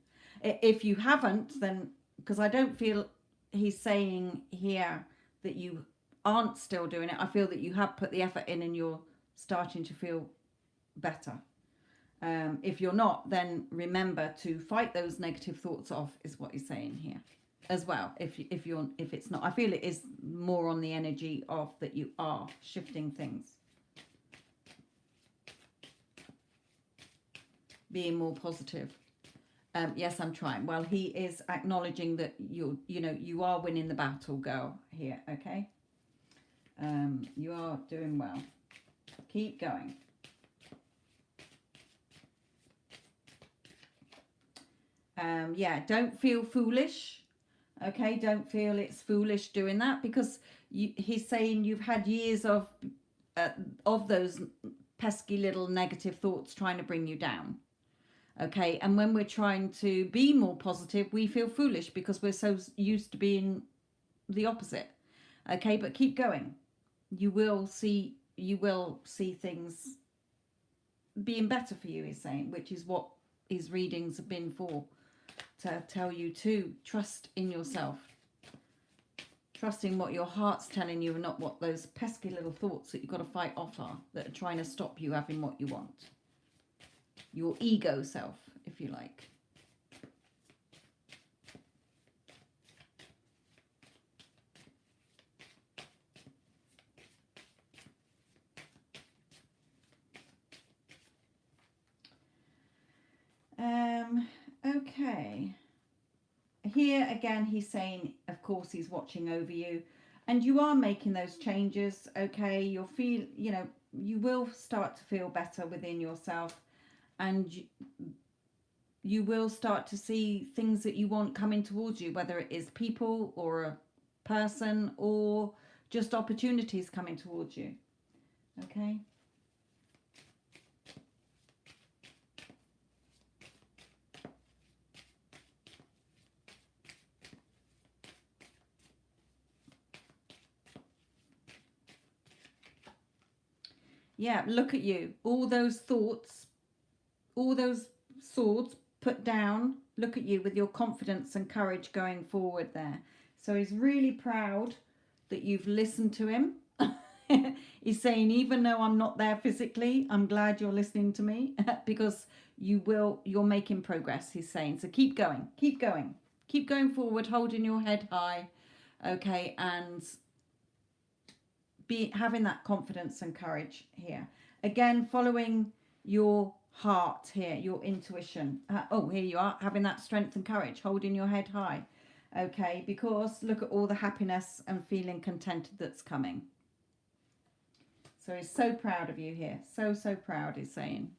If you haven't, then, because I don't feel he's saying here that you aren't still doing it. I feel that you have put the effort in and you're starting to feel better. If you're not, then remember to fight those negative thoughts off, is what he's saying here as well. If it's not, I feel it is more on the energy of that you are shifting things. Being more positive. Yes, I'm trying. Well, he is acknowledging that you are winning the battle, girl, here, okay? You are doing well. Keep going. Yeah, don't feel foolish, okay? Don't feel it's foolish doing that, because he's saying you've had years of those pesky little negative thoughts trying to bring you down. Okay, and when we're trying to be more positive, we feel foolish because we're so used to being the opposite. Okay, but keep going. You will see things being better for you, he's saying, which is what his readings have been for, to tell you to trust in yourself. Trusting what your heart's telling you and not what those pesky little thoughts that you've got to fight off are, that are trying to stop you having what you want. Your ego self, if you like. Okay. Here again, he's saying, of course, he's watching over you, and you are making those changes. Okay, you will start to feel better within yourself. And you will start to see things that you want coming towards you, whether it is people or a person or just opportunities coming towards you. Okay. Yeah, look at you. All those thoughts, all those swords put down. Look at you with your confidence and courage going forward there. So he's really proud that you've listened to him. He's saying, even though I'm not there physically, I'm glad you're listening to me because you're making progress, he's saying. So keep going, keep going forward, holding your head high. Okay, and having that confidence and courage here. Again, following your heart here, your intuition. Here you are, having that strength and courage, holding your head high. Okay, because look at all the happiness and feeling contented that's coming. So he's so proud of you here. So, so proud, he's saying.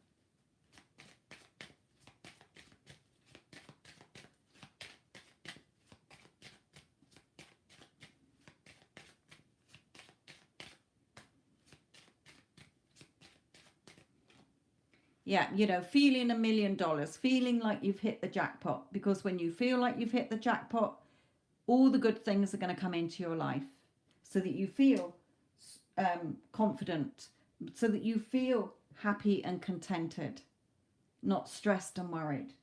Yeah, you know, feeling $1 million, feeling like you've hit the jackpot. Because when you feel like you've hit the jackpot, all the good things are going to come into your life so that you feel confident, so that you feel happy and contented, not stressed and worried.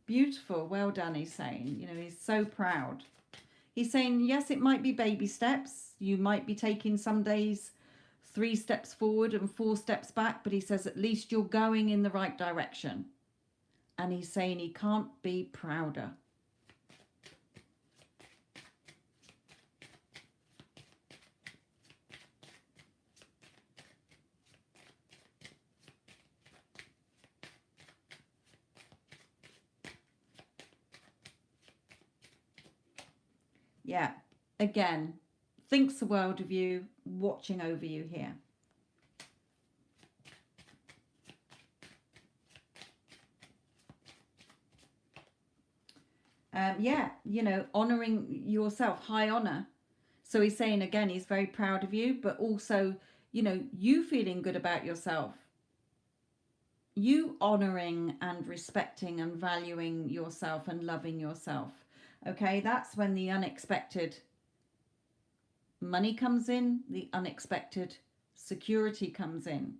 Beautiful. Well done, he's saying. You know, he's so proud. He's saying, yes, it might be baby steps. You might be taking some days 3 steps forward and 4 steps back, but he says at least you're going in the right direction. And he's saying he can't be prouder. Yeah, again, thinks the world of you, watching over you here. Yeah, you know, honoring yourself, high honor. So he's saying again, he's very proud of you, but also, you know, you feeling good about yourself. You honoring and respecting and valuing yourself and loving yourself. Okay, that's when the unexpected money comes in, the unexpected security comes in,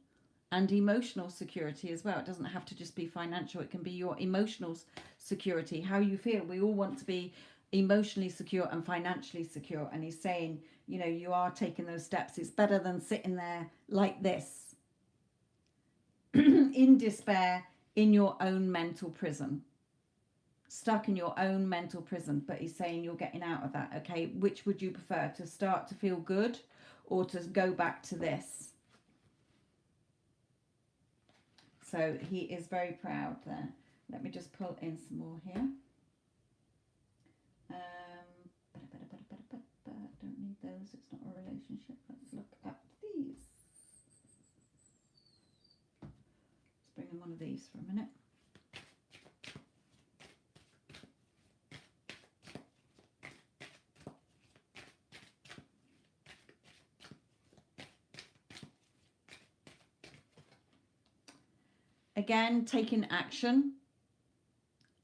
and emotional security as well. It doesn't have to just be financial, it can be your emotional security, how you feel. We all want to be emotionally secure and financially secure. And he's saying, you know, you are taking those steps. It's better than sitting there like this in despair in your own mental prison, stuck in your own mental prison. But he's saying you're getting out of that. Okay, which would you prefer, to start to feel good or to go back to this? So he is very proud there. Let me just pull in some more here. Don't need those, it's not a relationship. Let's look at these. Let's bring in one of these for a minute. Again, taking action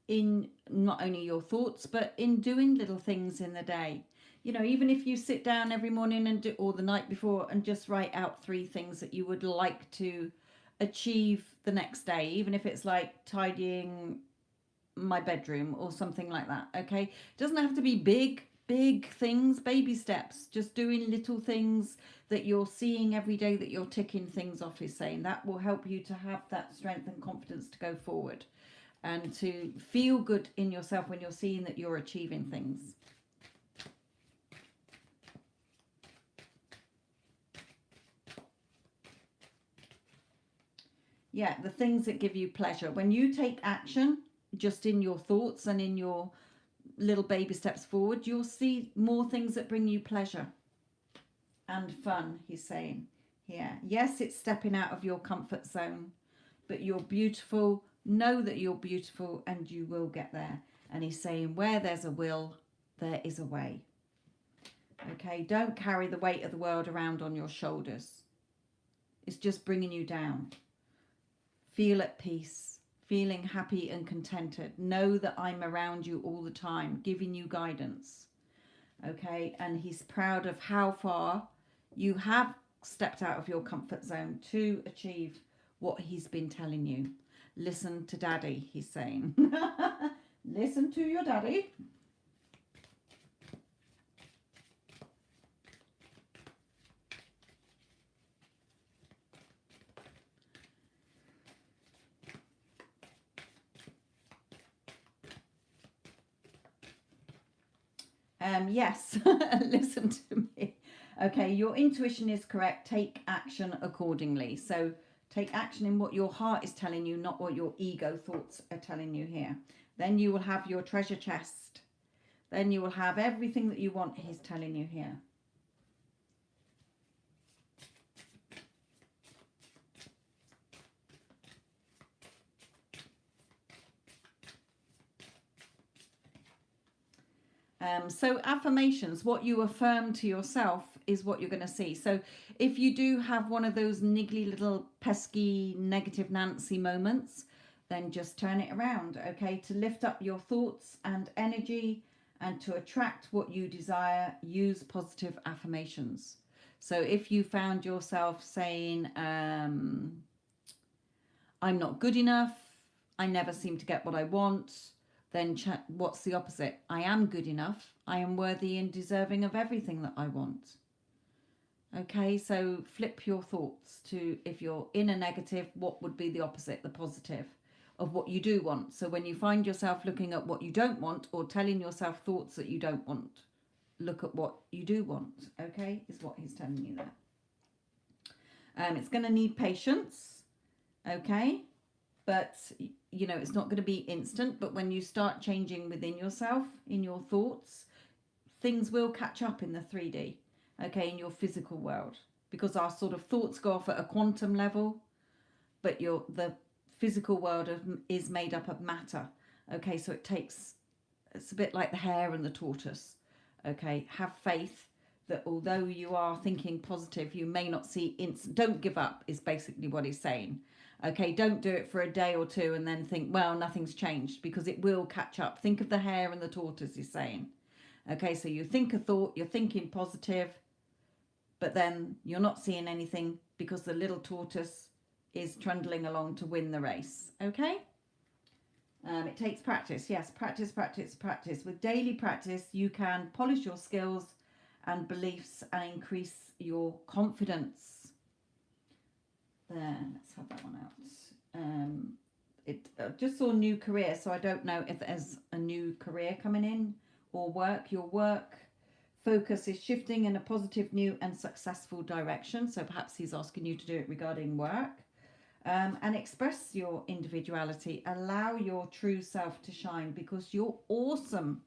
in not only your thoughts, but in doing little things in the day. You know, even if you sit down every morning and do, or the night before, and just write out 3 things that you would like to achieve the next day, even if it's like tidying my bedroom or something like that. Okay, it doesn't have to be big things, baby steps, just doing little things that you're seeing every day, that you're ticking things off. Is saying that will help you to have that strength and confidence to go forward and to feel good in yourself when you're seeing that you're achieving things. Yeah, the things that give you pleasure. When you take action just in your thoughts and in your little baby steps forward, you'll see more things that bring you pleasure and fun, he's saying here. Yes, it's stepping out of your comfort zone, but you're beautiful. Know that you're beautiful and you will get there. And he's saying, where there's a will, there is a way. Okay, don't carry the weight of the world around on your shoulders. It's just bringing you down. Feel at peace, feeling happy and contented. Know that I'm around you all the time, giving you guidance. Okay, and he's proud of how far you have stepped out of your comfort zone to achieve what he's been telling you. Listen to daddy, he's saying. Listen to your daddy. Yes, listen to me. Okay, your intuition is correct. Take action accordingly. So take action in what your heart is telling you, not what your ego thoughts are telling you here. Then you will have your treasure chest. Then you will have everything that you want, he's telling you here. So affirmations, what you affirm to yourself is what you're going to see. So if you do have one of those niggly little pesky negative Nancy moments, then just turn it around, okay? To lift up your thoughts and energy and to attract what you desire, use positive affirmations. So if you found yourself saying, I'm not good enough, I never seem to get what I want, then what's the opposite? I am good enough. I am worthy and deserving of everything that I want. Okay, so flip your thoughts to, if you're in a negative, what would be the opposite, the positive of what you do want? So when you find yourself looking at what you don't want or telling yourself thoughts that you don't want, look at what you do want, okay, is what he's telling you there. It's going to need patience, okay? But, you know, it's not going to be instant. But when you start changing within yourself, in your thoughts, things will catch up in the 3D, okay, in your physical world. Because our sort of thoughts go off at a quantum level, but the physical world is made up of matter, okay? So it's a bit like the hare and the tortoise, okay? Have faith that although you are thinking positive, you may not see instant. Don't give up is basically what he's saying. Okay, don't do it for a day or two and then think, well, nothing's changed, because it will catch up. Think of the hare and the tortoise, he's saying. Okay, so you think a thought, you're thinking positive, but then you're not seeing anything because the little tortoise is trundling along to win the race. Okay? It takes practice. Yes, practice, practice, practice. With daily practice, you can polish your skills and beliefs and increase your confidence. There, let's have that one out. Just saw new career, so I don't know if there's a new career coming in or work. Your work focus is shifting in a positive, new and successful direction. So perhaps he's asking you to do it regarding work. And express your individuality. Allow your true self to shine, because you're awesome.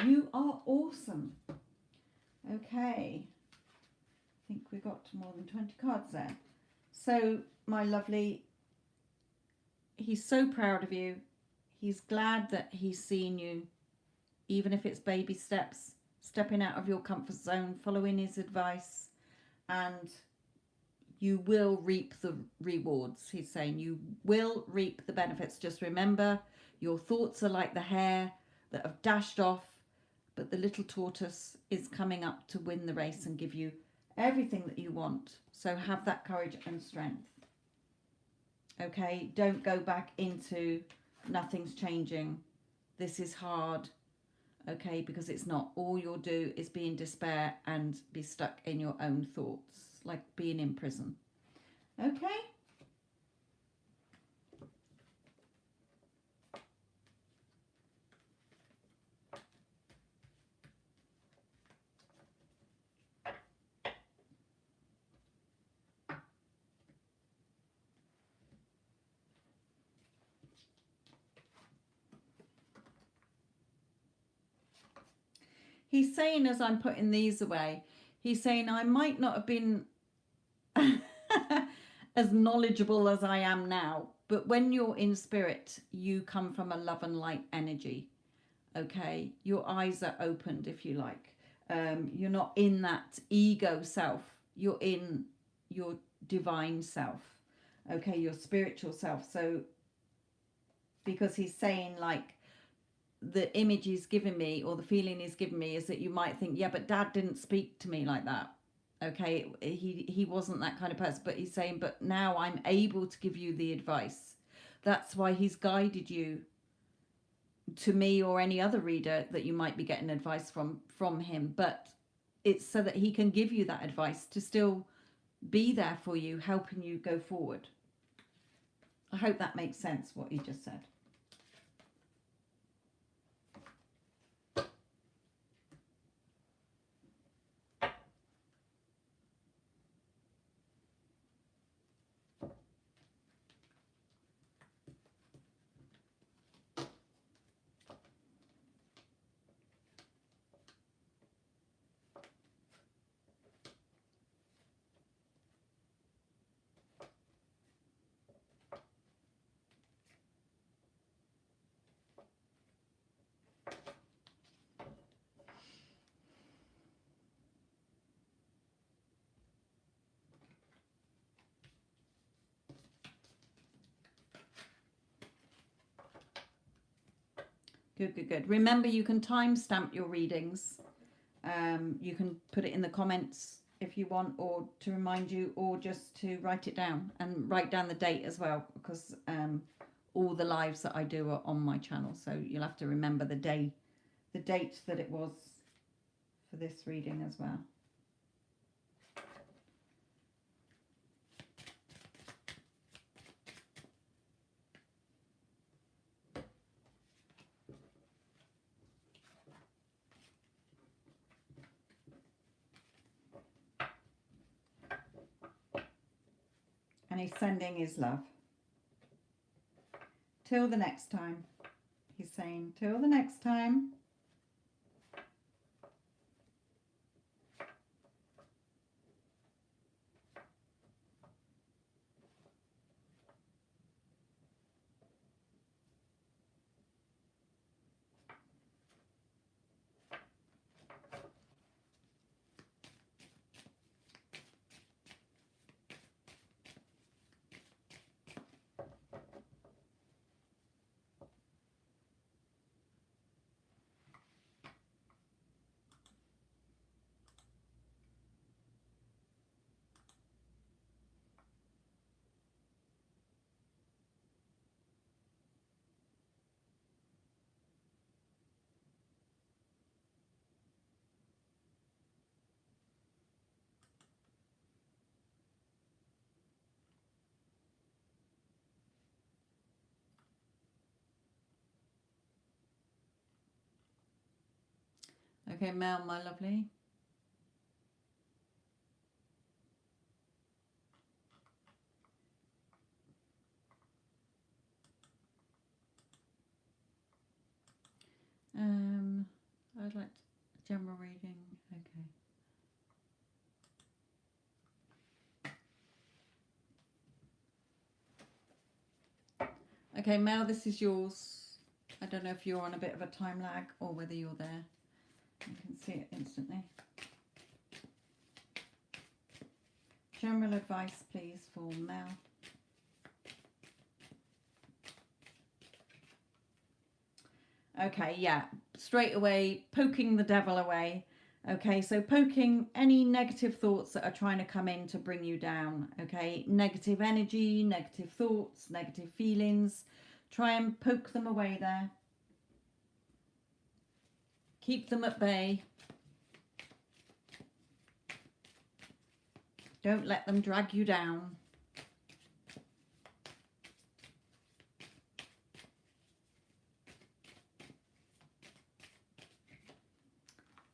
You are awesome. Okay. I think we got more than 20 cards there. So, my lovely, he's so proud of you. He's glad that he's seen you, even if it's baby steps, stepping out of your comfort zone, following his advice, and you will reap the rewards. He's saying you will reap the benefits. Just remember, your thoughts are like the hare that have dashed off, but the little tortoise is coming up to win the race and give you everything that you want. So have that courage and strength. Okay, don't go back into nothing's changing. This is hard. Okay, because it's not. All you'll do is be in despair and be stuck in your own thoughts, like being in prison. Okay. He's saying, as I'm putting these away, he's saying I might not have been as knowledgeable as I am now, but when you're in spirit, you come from a love and light energy. Okay, your eyes are opened, if you like. You're not in that ego self. You're in your divine self. Okay, your spiritual self. So, because he's saying, like, the image he's given me or the feeling he's given me is that you might think, yeah, but Dad didn't speak to me like that. Okay, he wasn't that kind of person. But he's saying, but now I'm able to give you the advice. That's why he's guided you to me or any other reader that you might be getting advice from him. But it's so that he can give you that advice to still be there for you, helping you go forward. I hope that makes sense, what he just said. Good, good, good. Remember, you can timestamp your readings. You can put it in the comments if you want, or to remind you, or just to write it down, and write down the date as well, because all the lives that I do are on my channel, so you'll have to remember the date that it was for this reading as well. And he's sending his love. Till the next time. He's saying, till the next time. Okay, Mel, my lovely. I'd like general reading. Okay. Okay, Mel, this is yours. I don't know if you're on a bit of a time lag or whether you're there. You can see it instantly. General advice, please, for Mel. Okay, yeah, straight away, poking the devil away. Okay, so poking any negative thoughts that are trying to come in to bring you down. Okay, negative energy, negative thoughts, negative feelings. Try and poke them away there. Keep them at bay. Don't let them drag you down.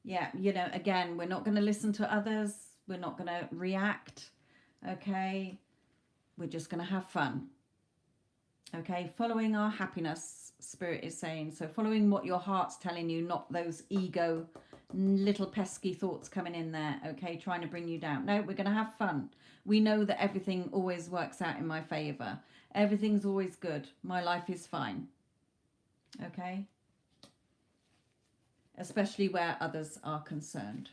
Yeah, you know, again, we're not going to listen to others. We're not going to react. Okay, we're just going to have fun. Okay, following our happiness, Spirit is saying. So following what your heart's telling you, not those ego little pesky thoughts coming in there, okay, trying to bring you down. No, we're going to have fun. We know that everything always works out in my favor. Everything's always good. My life is fine. Okay? Especially where others are concerned.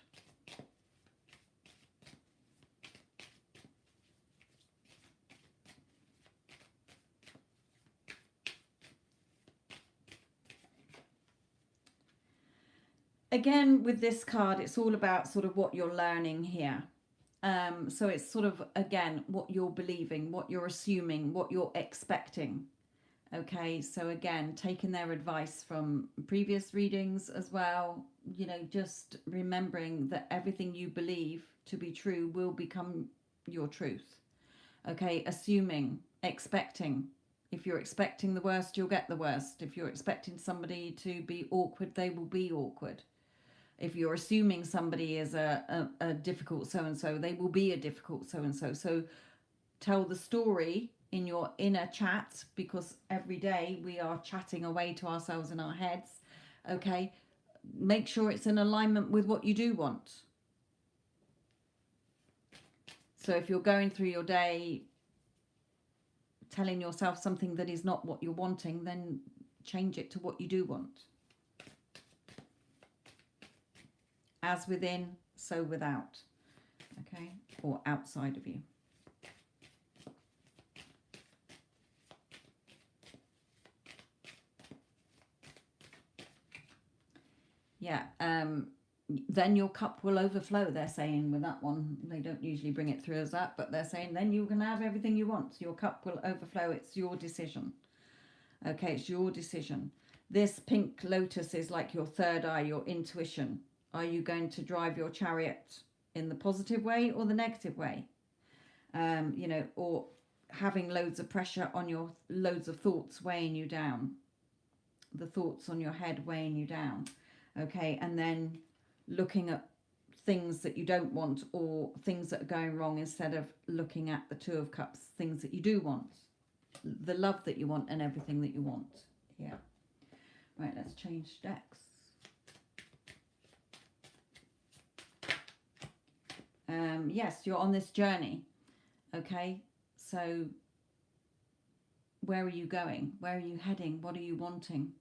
Again, with this card, it's all about sort of what you're learning here. So it's sort of, again, what you're believing, what you're assuming, what you're expecting. Okay, so again, taking their advice from previous readings as well, you know, just remembering that everything you believe to be true will become your truth. Okay, assuming, expecting. If you're expecting the worst, you'll get the worst. If you're expecting somebody to be awkward, they will be awkward. If you're assuming somebody is a difficult so-and-so, they will be a difficult so-and-so. So tell the story in your inner chat, because every day we are chatting away to ourselves in our heads. Okay, make sure it's in alignment with what you do want. So if you're going through your day telling yourself something that is not what you're wanting, then change it to what you do want. As within, so without. Okay, or outside of you. Yeah. Then your cup will overflow, they're saying with that one. They don't usually bring it through as that, but they're saying then you can have everything you want. Your cup will overflow. It's your decision. Okay, it's your decision. This pink lotus is like your third eye, your intuition. Are you going to drive your chariot in the positive way or the negative way? You know, or having loads of pressure on your, loads of thoughts weighing you down, the thoughts on your head weighing you down. Okay, and then looking at things that you don't want or things that are going wrong instead of looking at the Two of Cups, things that you do want, the love that you want and everything that you want. Yeah. Right, let's change decks. Yes, you're on this journey. Okay, so where are you going? Where are you heading? What are you wanting?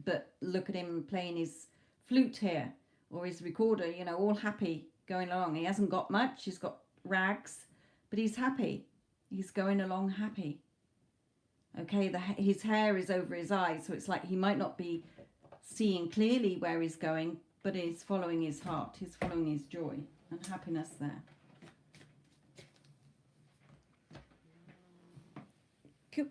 But look at him playing his flute here, or his recorder, you know, all happy going along. He hasn't got much, he's got rags, but he's happy. He's going along happy. Okay, his hair is over his eyes, so it's like he might not be seeing clearly where he's going, but he's following his heart. He's following his joy and happiness there. Cool.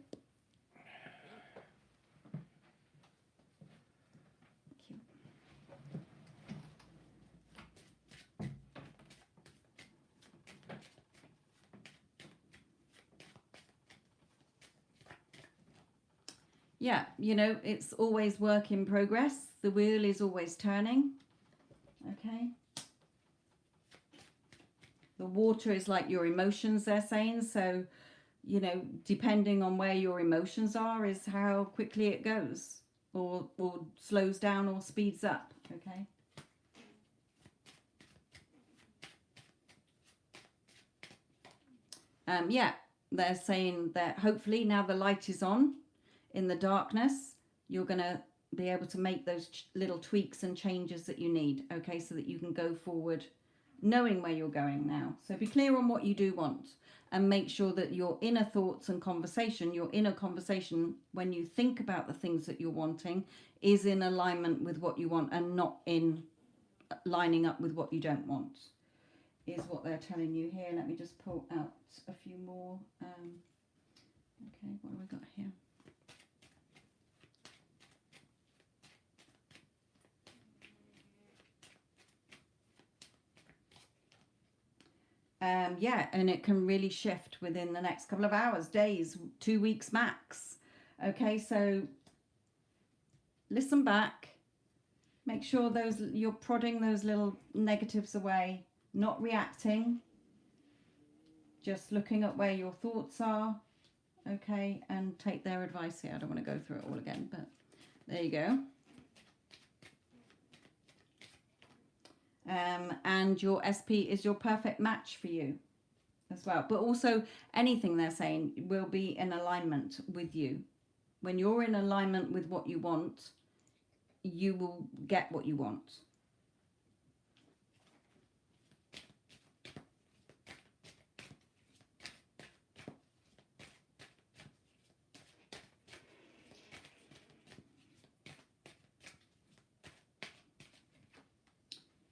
Yeah, you know, it's always work in progress. The wheel is always turning. Okay. The water is like your emotions, they're saying. So, you know, depending on where your emotions are is how quickly it goes, or slows down or speeds up. Okay. Yeah, they're saying that hopefully now the light is on in the darkness, you're going to be able to make those little tweaks and changes that you need, okay, so that you can go forward knowing where you're going now. So be clear on what you do want, and make sure that your inner thoughts and conversation, your inner conversation, when you think about the things that you're wanting, is in alignment with what you want and not in lining up with what you don't want, is what they're telling you here. Let me just pull out a few more. Okay, what have we got here? Yeah, and it can really shift within the next couple of hours, days, 2 weeks max. Okay, so listen back. Make sure you're prodding those little negatives away, not reacting, just looking at where your thoughts are. Okay, and take their advice here. I don't want to go through it all again, but there you go. And your SP is your perfect match for you as well. But also anything they're saying will be in alignment with you. When you're in alignment with what you want, you will get what you want.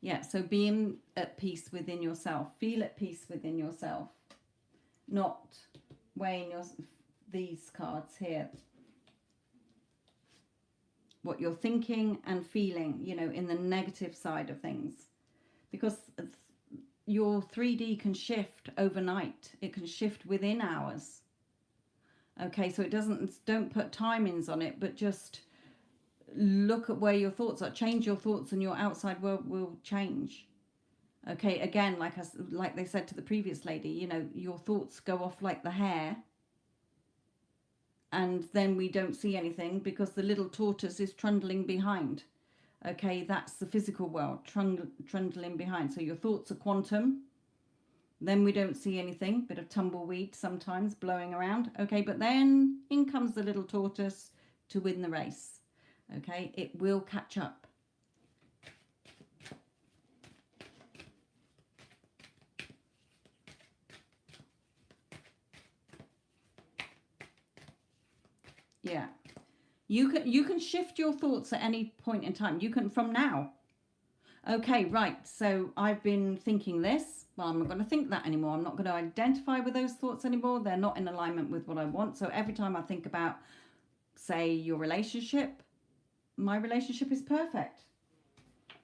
Yeah, so being at peace within yourself. Feel at peace within yourself. Not weighing these cards here. What you're thinking and feeling, you know, in the negative side of things. Because your 3D can shift overnight. It can shift within hours. Okay, so don't put timings on it, but just look at where your thoughts are. Change your thoughts and your outside world will change. Okay, again, like they said to the previous lady, you know, your thoughts go off like the hair, and then we don't see anything because the little tortoise is trundling behind. Okay, that's the physical world, trundling behind. So your thoughts are quantum, then we don't see anything, bit of tumbleweed sometimes blowing around. Okay, but then in comes the little tortoise to win the race. Okay, it will catch up. Yeah, You can shift your thoughts at any point in time. You can from now. Okay, right. So I've been thinking this. Well, I'm not going to think that anymore. I'm not going to identify with those thoughts anymore. They're not in alignment with what I want. So every time I think about, say, your relationship, my relationship is perfect.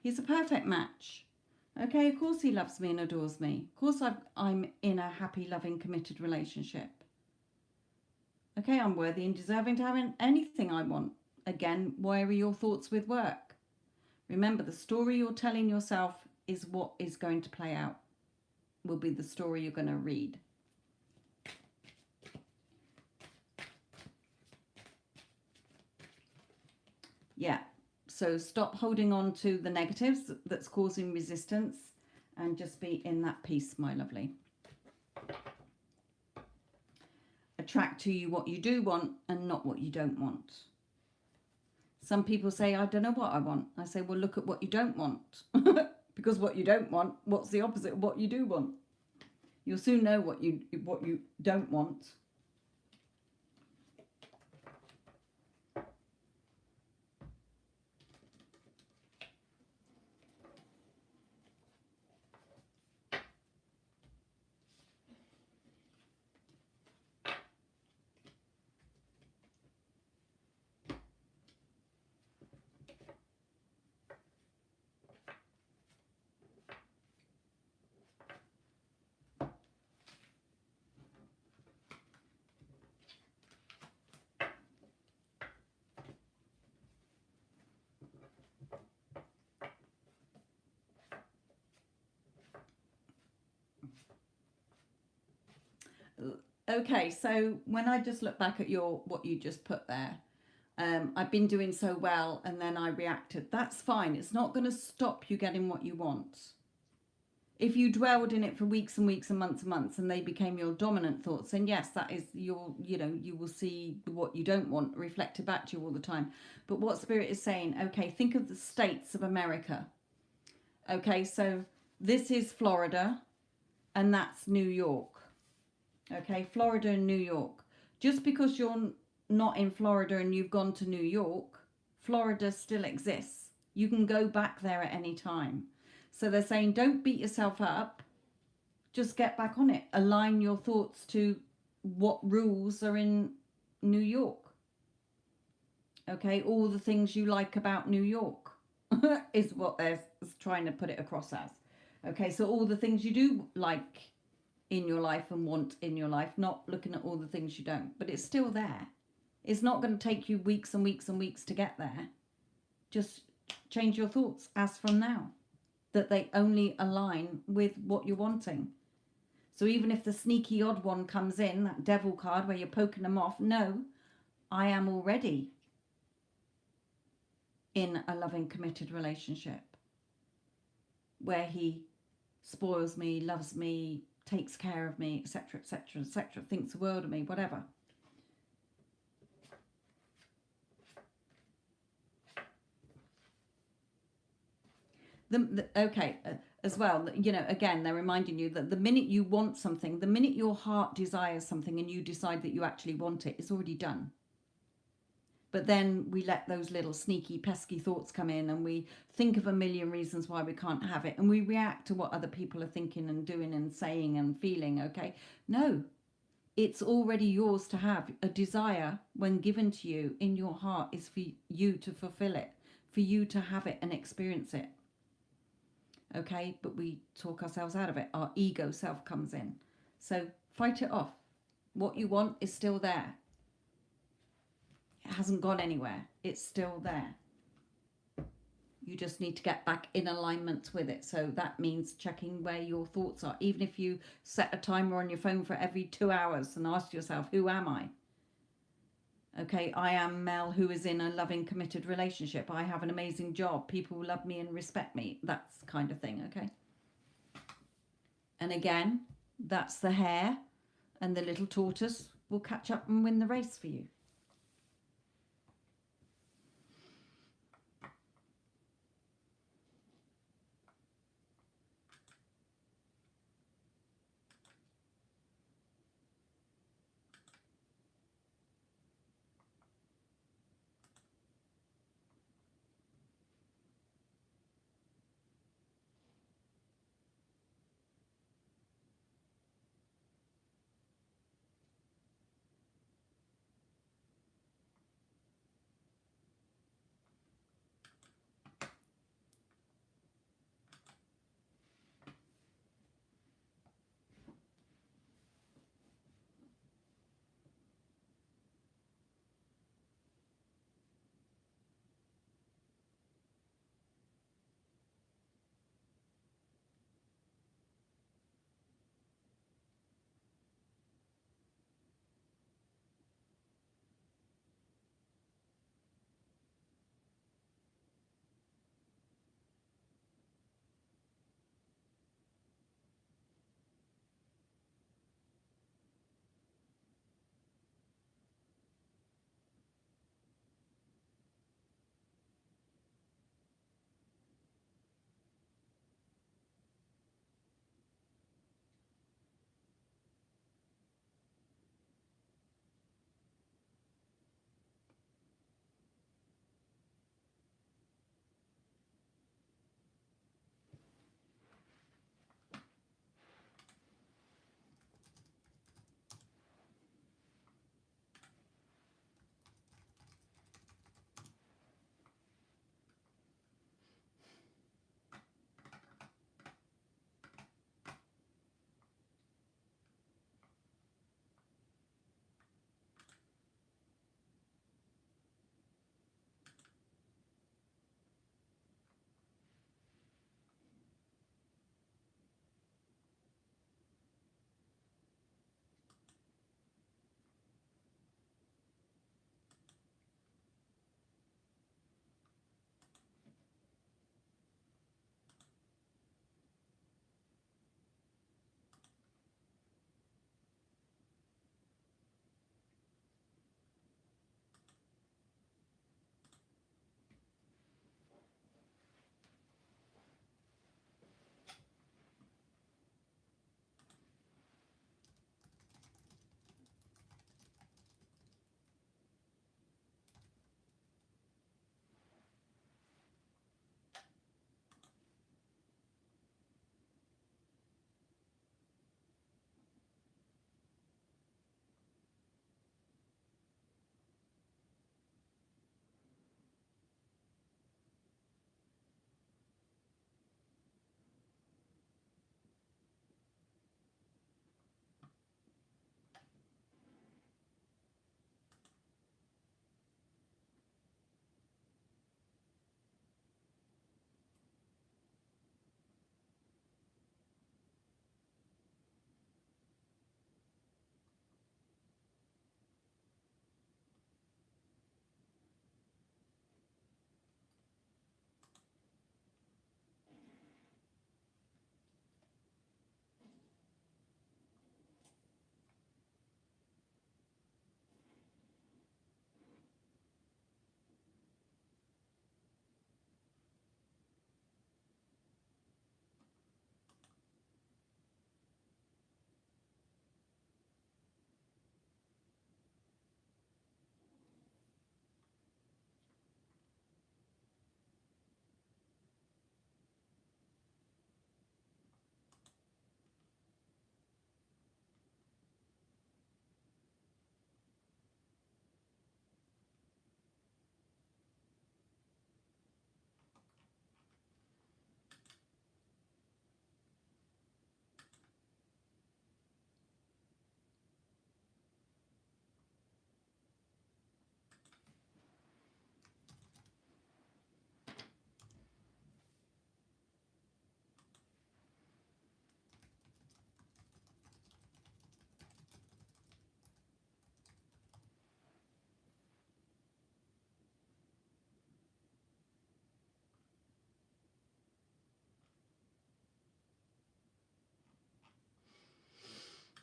He's a perfect match. Okay, of course he loves me and adores me. Of course I'm in a happy, loving, committed relationship. Okay, I'm worthy and deserving to have anything I want. Again, where are your thoughts with work? Remember, the story you're telling yourself is what is going to play out, will be the story you're going to read. Yeah, so stop holding on to the negatives that's causing resistance and just be in that peace, my lovely. Attract to you what you do want and not what you don't want. Some people say, I don't know what I want. I say, well, look at what you don't want. Because what you don't want, what's the opposite of what you do want? You'll soon know what you don't want. Okay, so when I just look back at what you just put there, I've been doing so well and then I reacted. That's fine. It's not going to stop you getting what you want. If you dwelled in it for weeks and weeks and months and they became your dominant thoughts, then yes, that is your, you will see what you don't want reflected back to you all the time. But what Spirit is saying, okay, think of the states of America. Okay, so this is Florida and that's New York. Okay, Florida and New York. Just because you're not in Florida and you've gone to New York, Florida still exists. You can go back there at any time. So they're saying, don't beat yourself up. Just get back on it. Align your thoughts to what rules are in New York. Okay, all the things you like about New York is what they're trying to put it across as. Okay, so all the things you do like in your life and want in your life, not looking at all the things you don't, but it's still there. It's not going to take you weeks and weeks and weeks to get there. Just change your thoughts as from now, that they only align with what you're wanting. So even if the sneaky odd one comes in, that devil card where you're poking them off, no, I am already in a loving, committed relationship where he spoils me, loves me, takes care of me, etc., etc., etc., thinks the world of me, whatever. As well, again, they're reminding you that the minute you want something, the minute your heart desires something and you decide that you actually want it, it's already done. But then we let those little sneaky, pesky thoughts come in and we think of a million reasons why we can't have it. And we react to what other people are thinking and doing and saying and feeling, okay? No, it's already yours to have. A desire, when given to you in your heart, is for you to fulfill it, for you to have it and experience it. Okay? But we talk ourselves out of it. Our ego self comes in. So fight it off. What you want is still there. It hasn't gone anywhere. It's still there. You just need to get back in alignment with it. So that means checking where your thoughts are. Even if you set a timer on your phone for every 2 hours and ask yourself, who am I? Okay, I am Mel, who is in a loving, committed relationship. I have an amazing job. People love me and respect me. That's the kind of thing, okay? And again, that's the hare, and the little tortoise will catch up and win the race for you.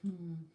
Mhm.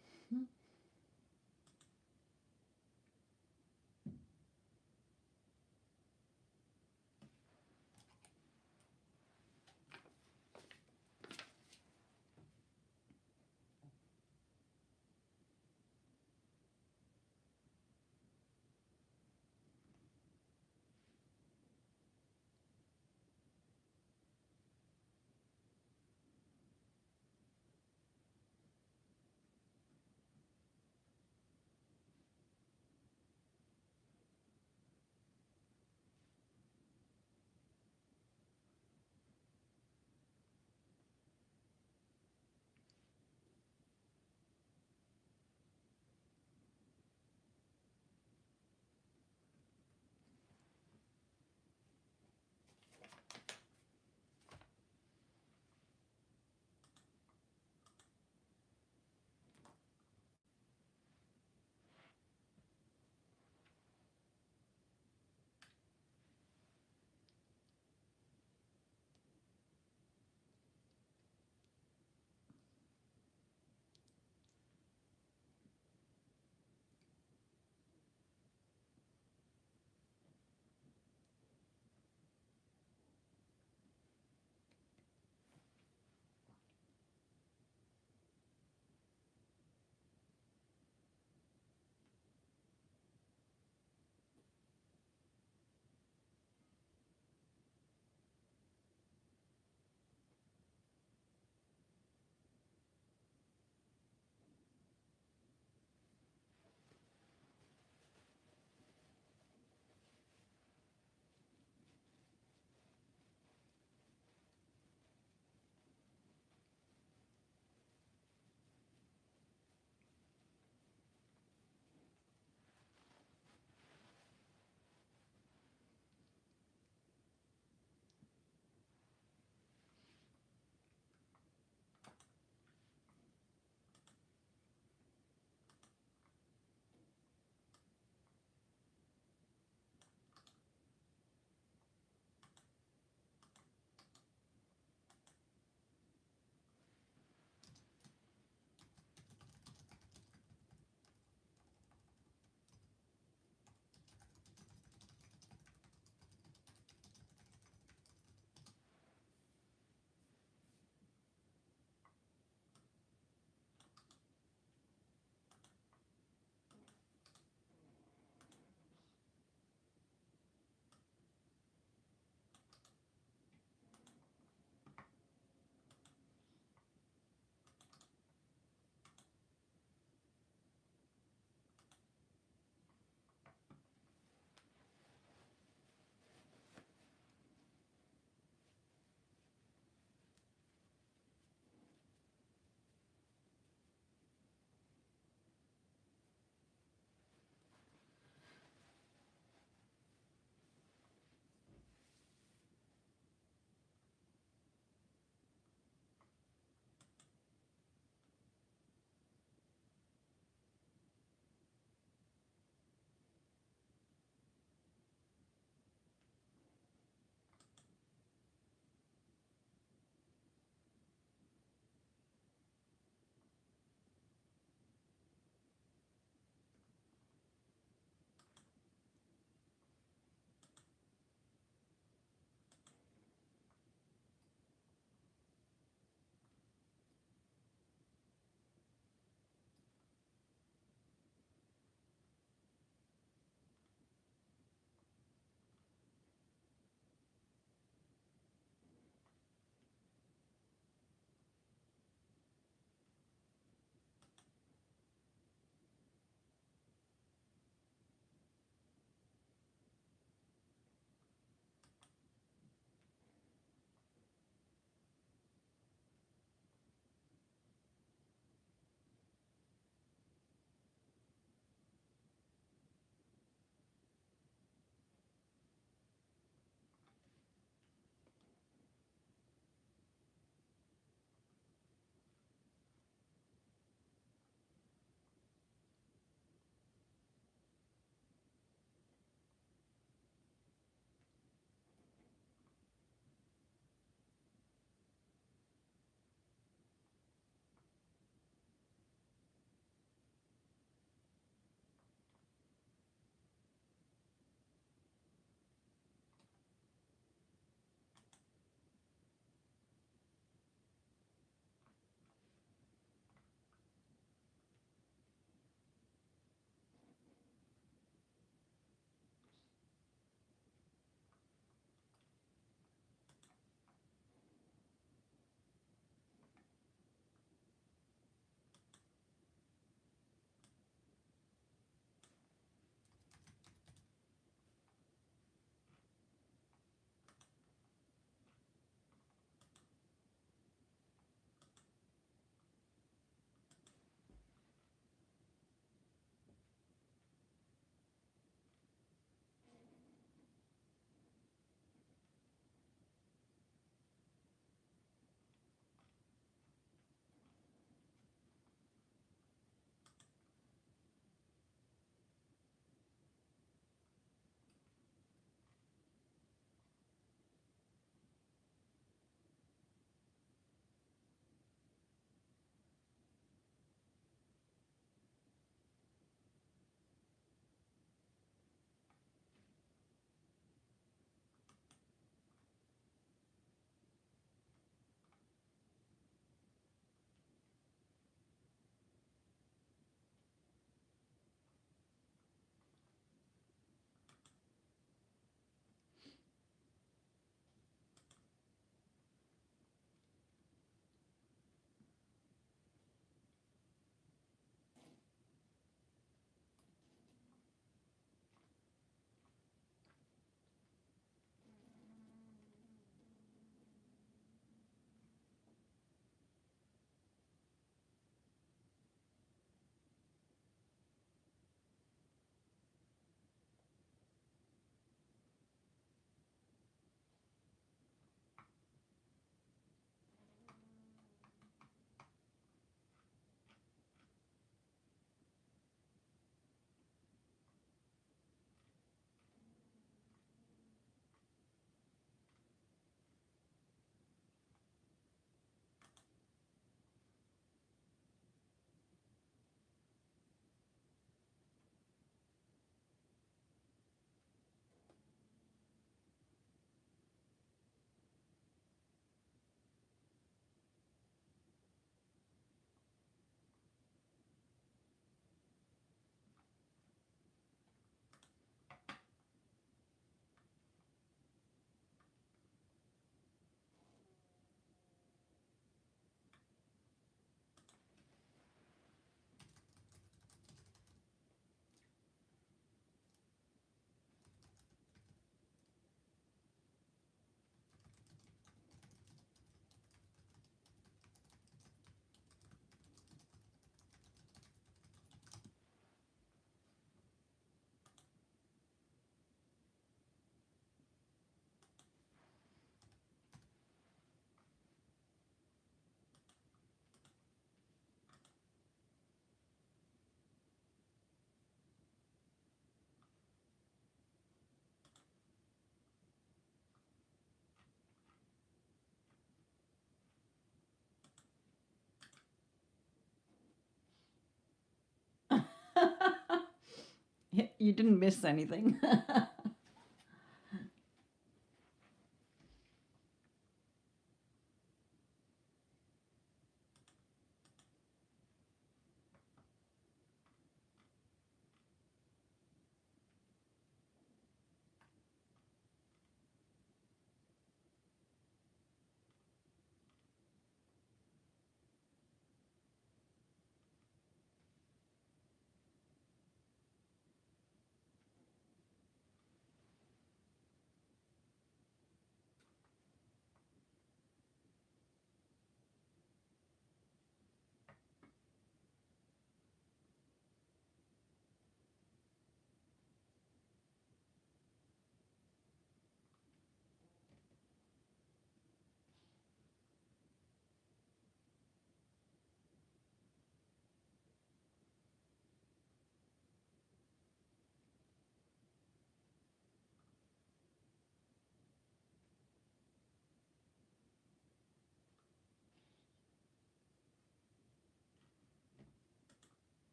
You didn't miss anything.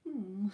Hmm.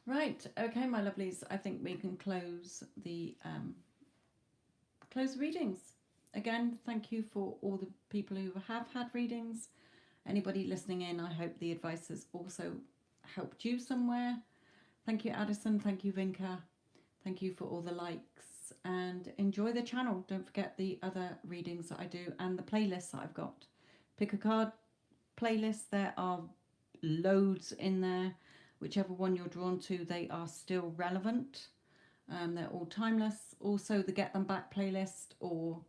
Right, okay, my lovelies. I think we can close the readings. Again, thank you for all the people who have had readings. Anybody listening in, I hope the advice has also helped you somewhere. Thank you, Addison. Thank you, Vinka. Thank you for all the likes, and enjoy the channel. Don't forget the other readings that I do and the playlists that I've got. Pick a card playlist. There are loads in there. Whichever one you're drawn to, they are still relevant. They're all timeless. Also, the Get Them Back playlist, or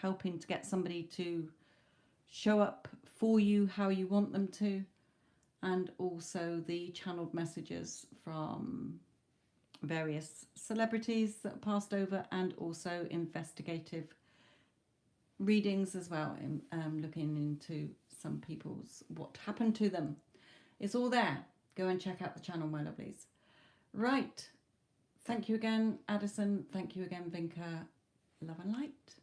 helping to get somebody to show up for you how you want them to. And also the channeled messages from various celebrities that passed over, and also investigative readings as well, in looking into some people's, what happened to them. It's all there. Go and check out the channel, my lovelies. Right. Thank you again, Addison. Thank you again, Vinka. Love and light.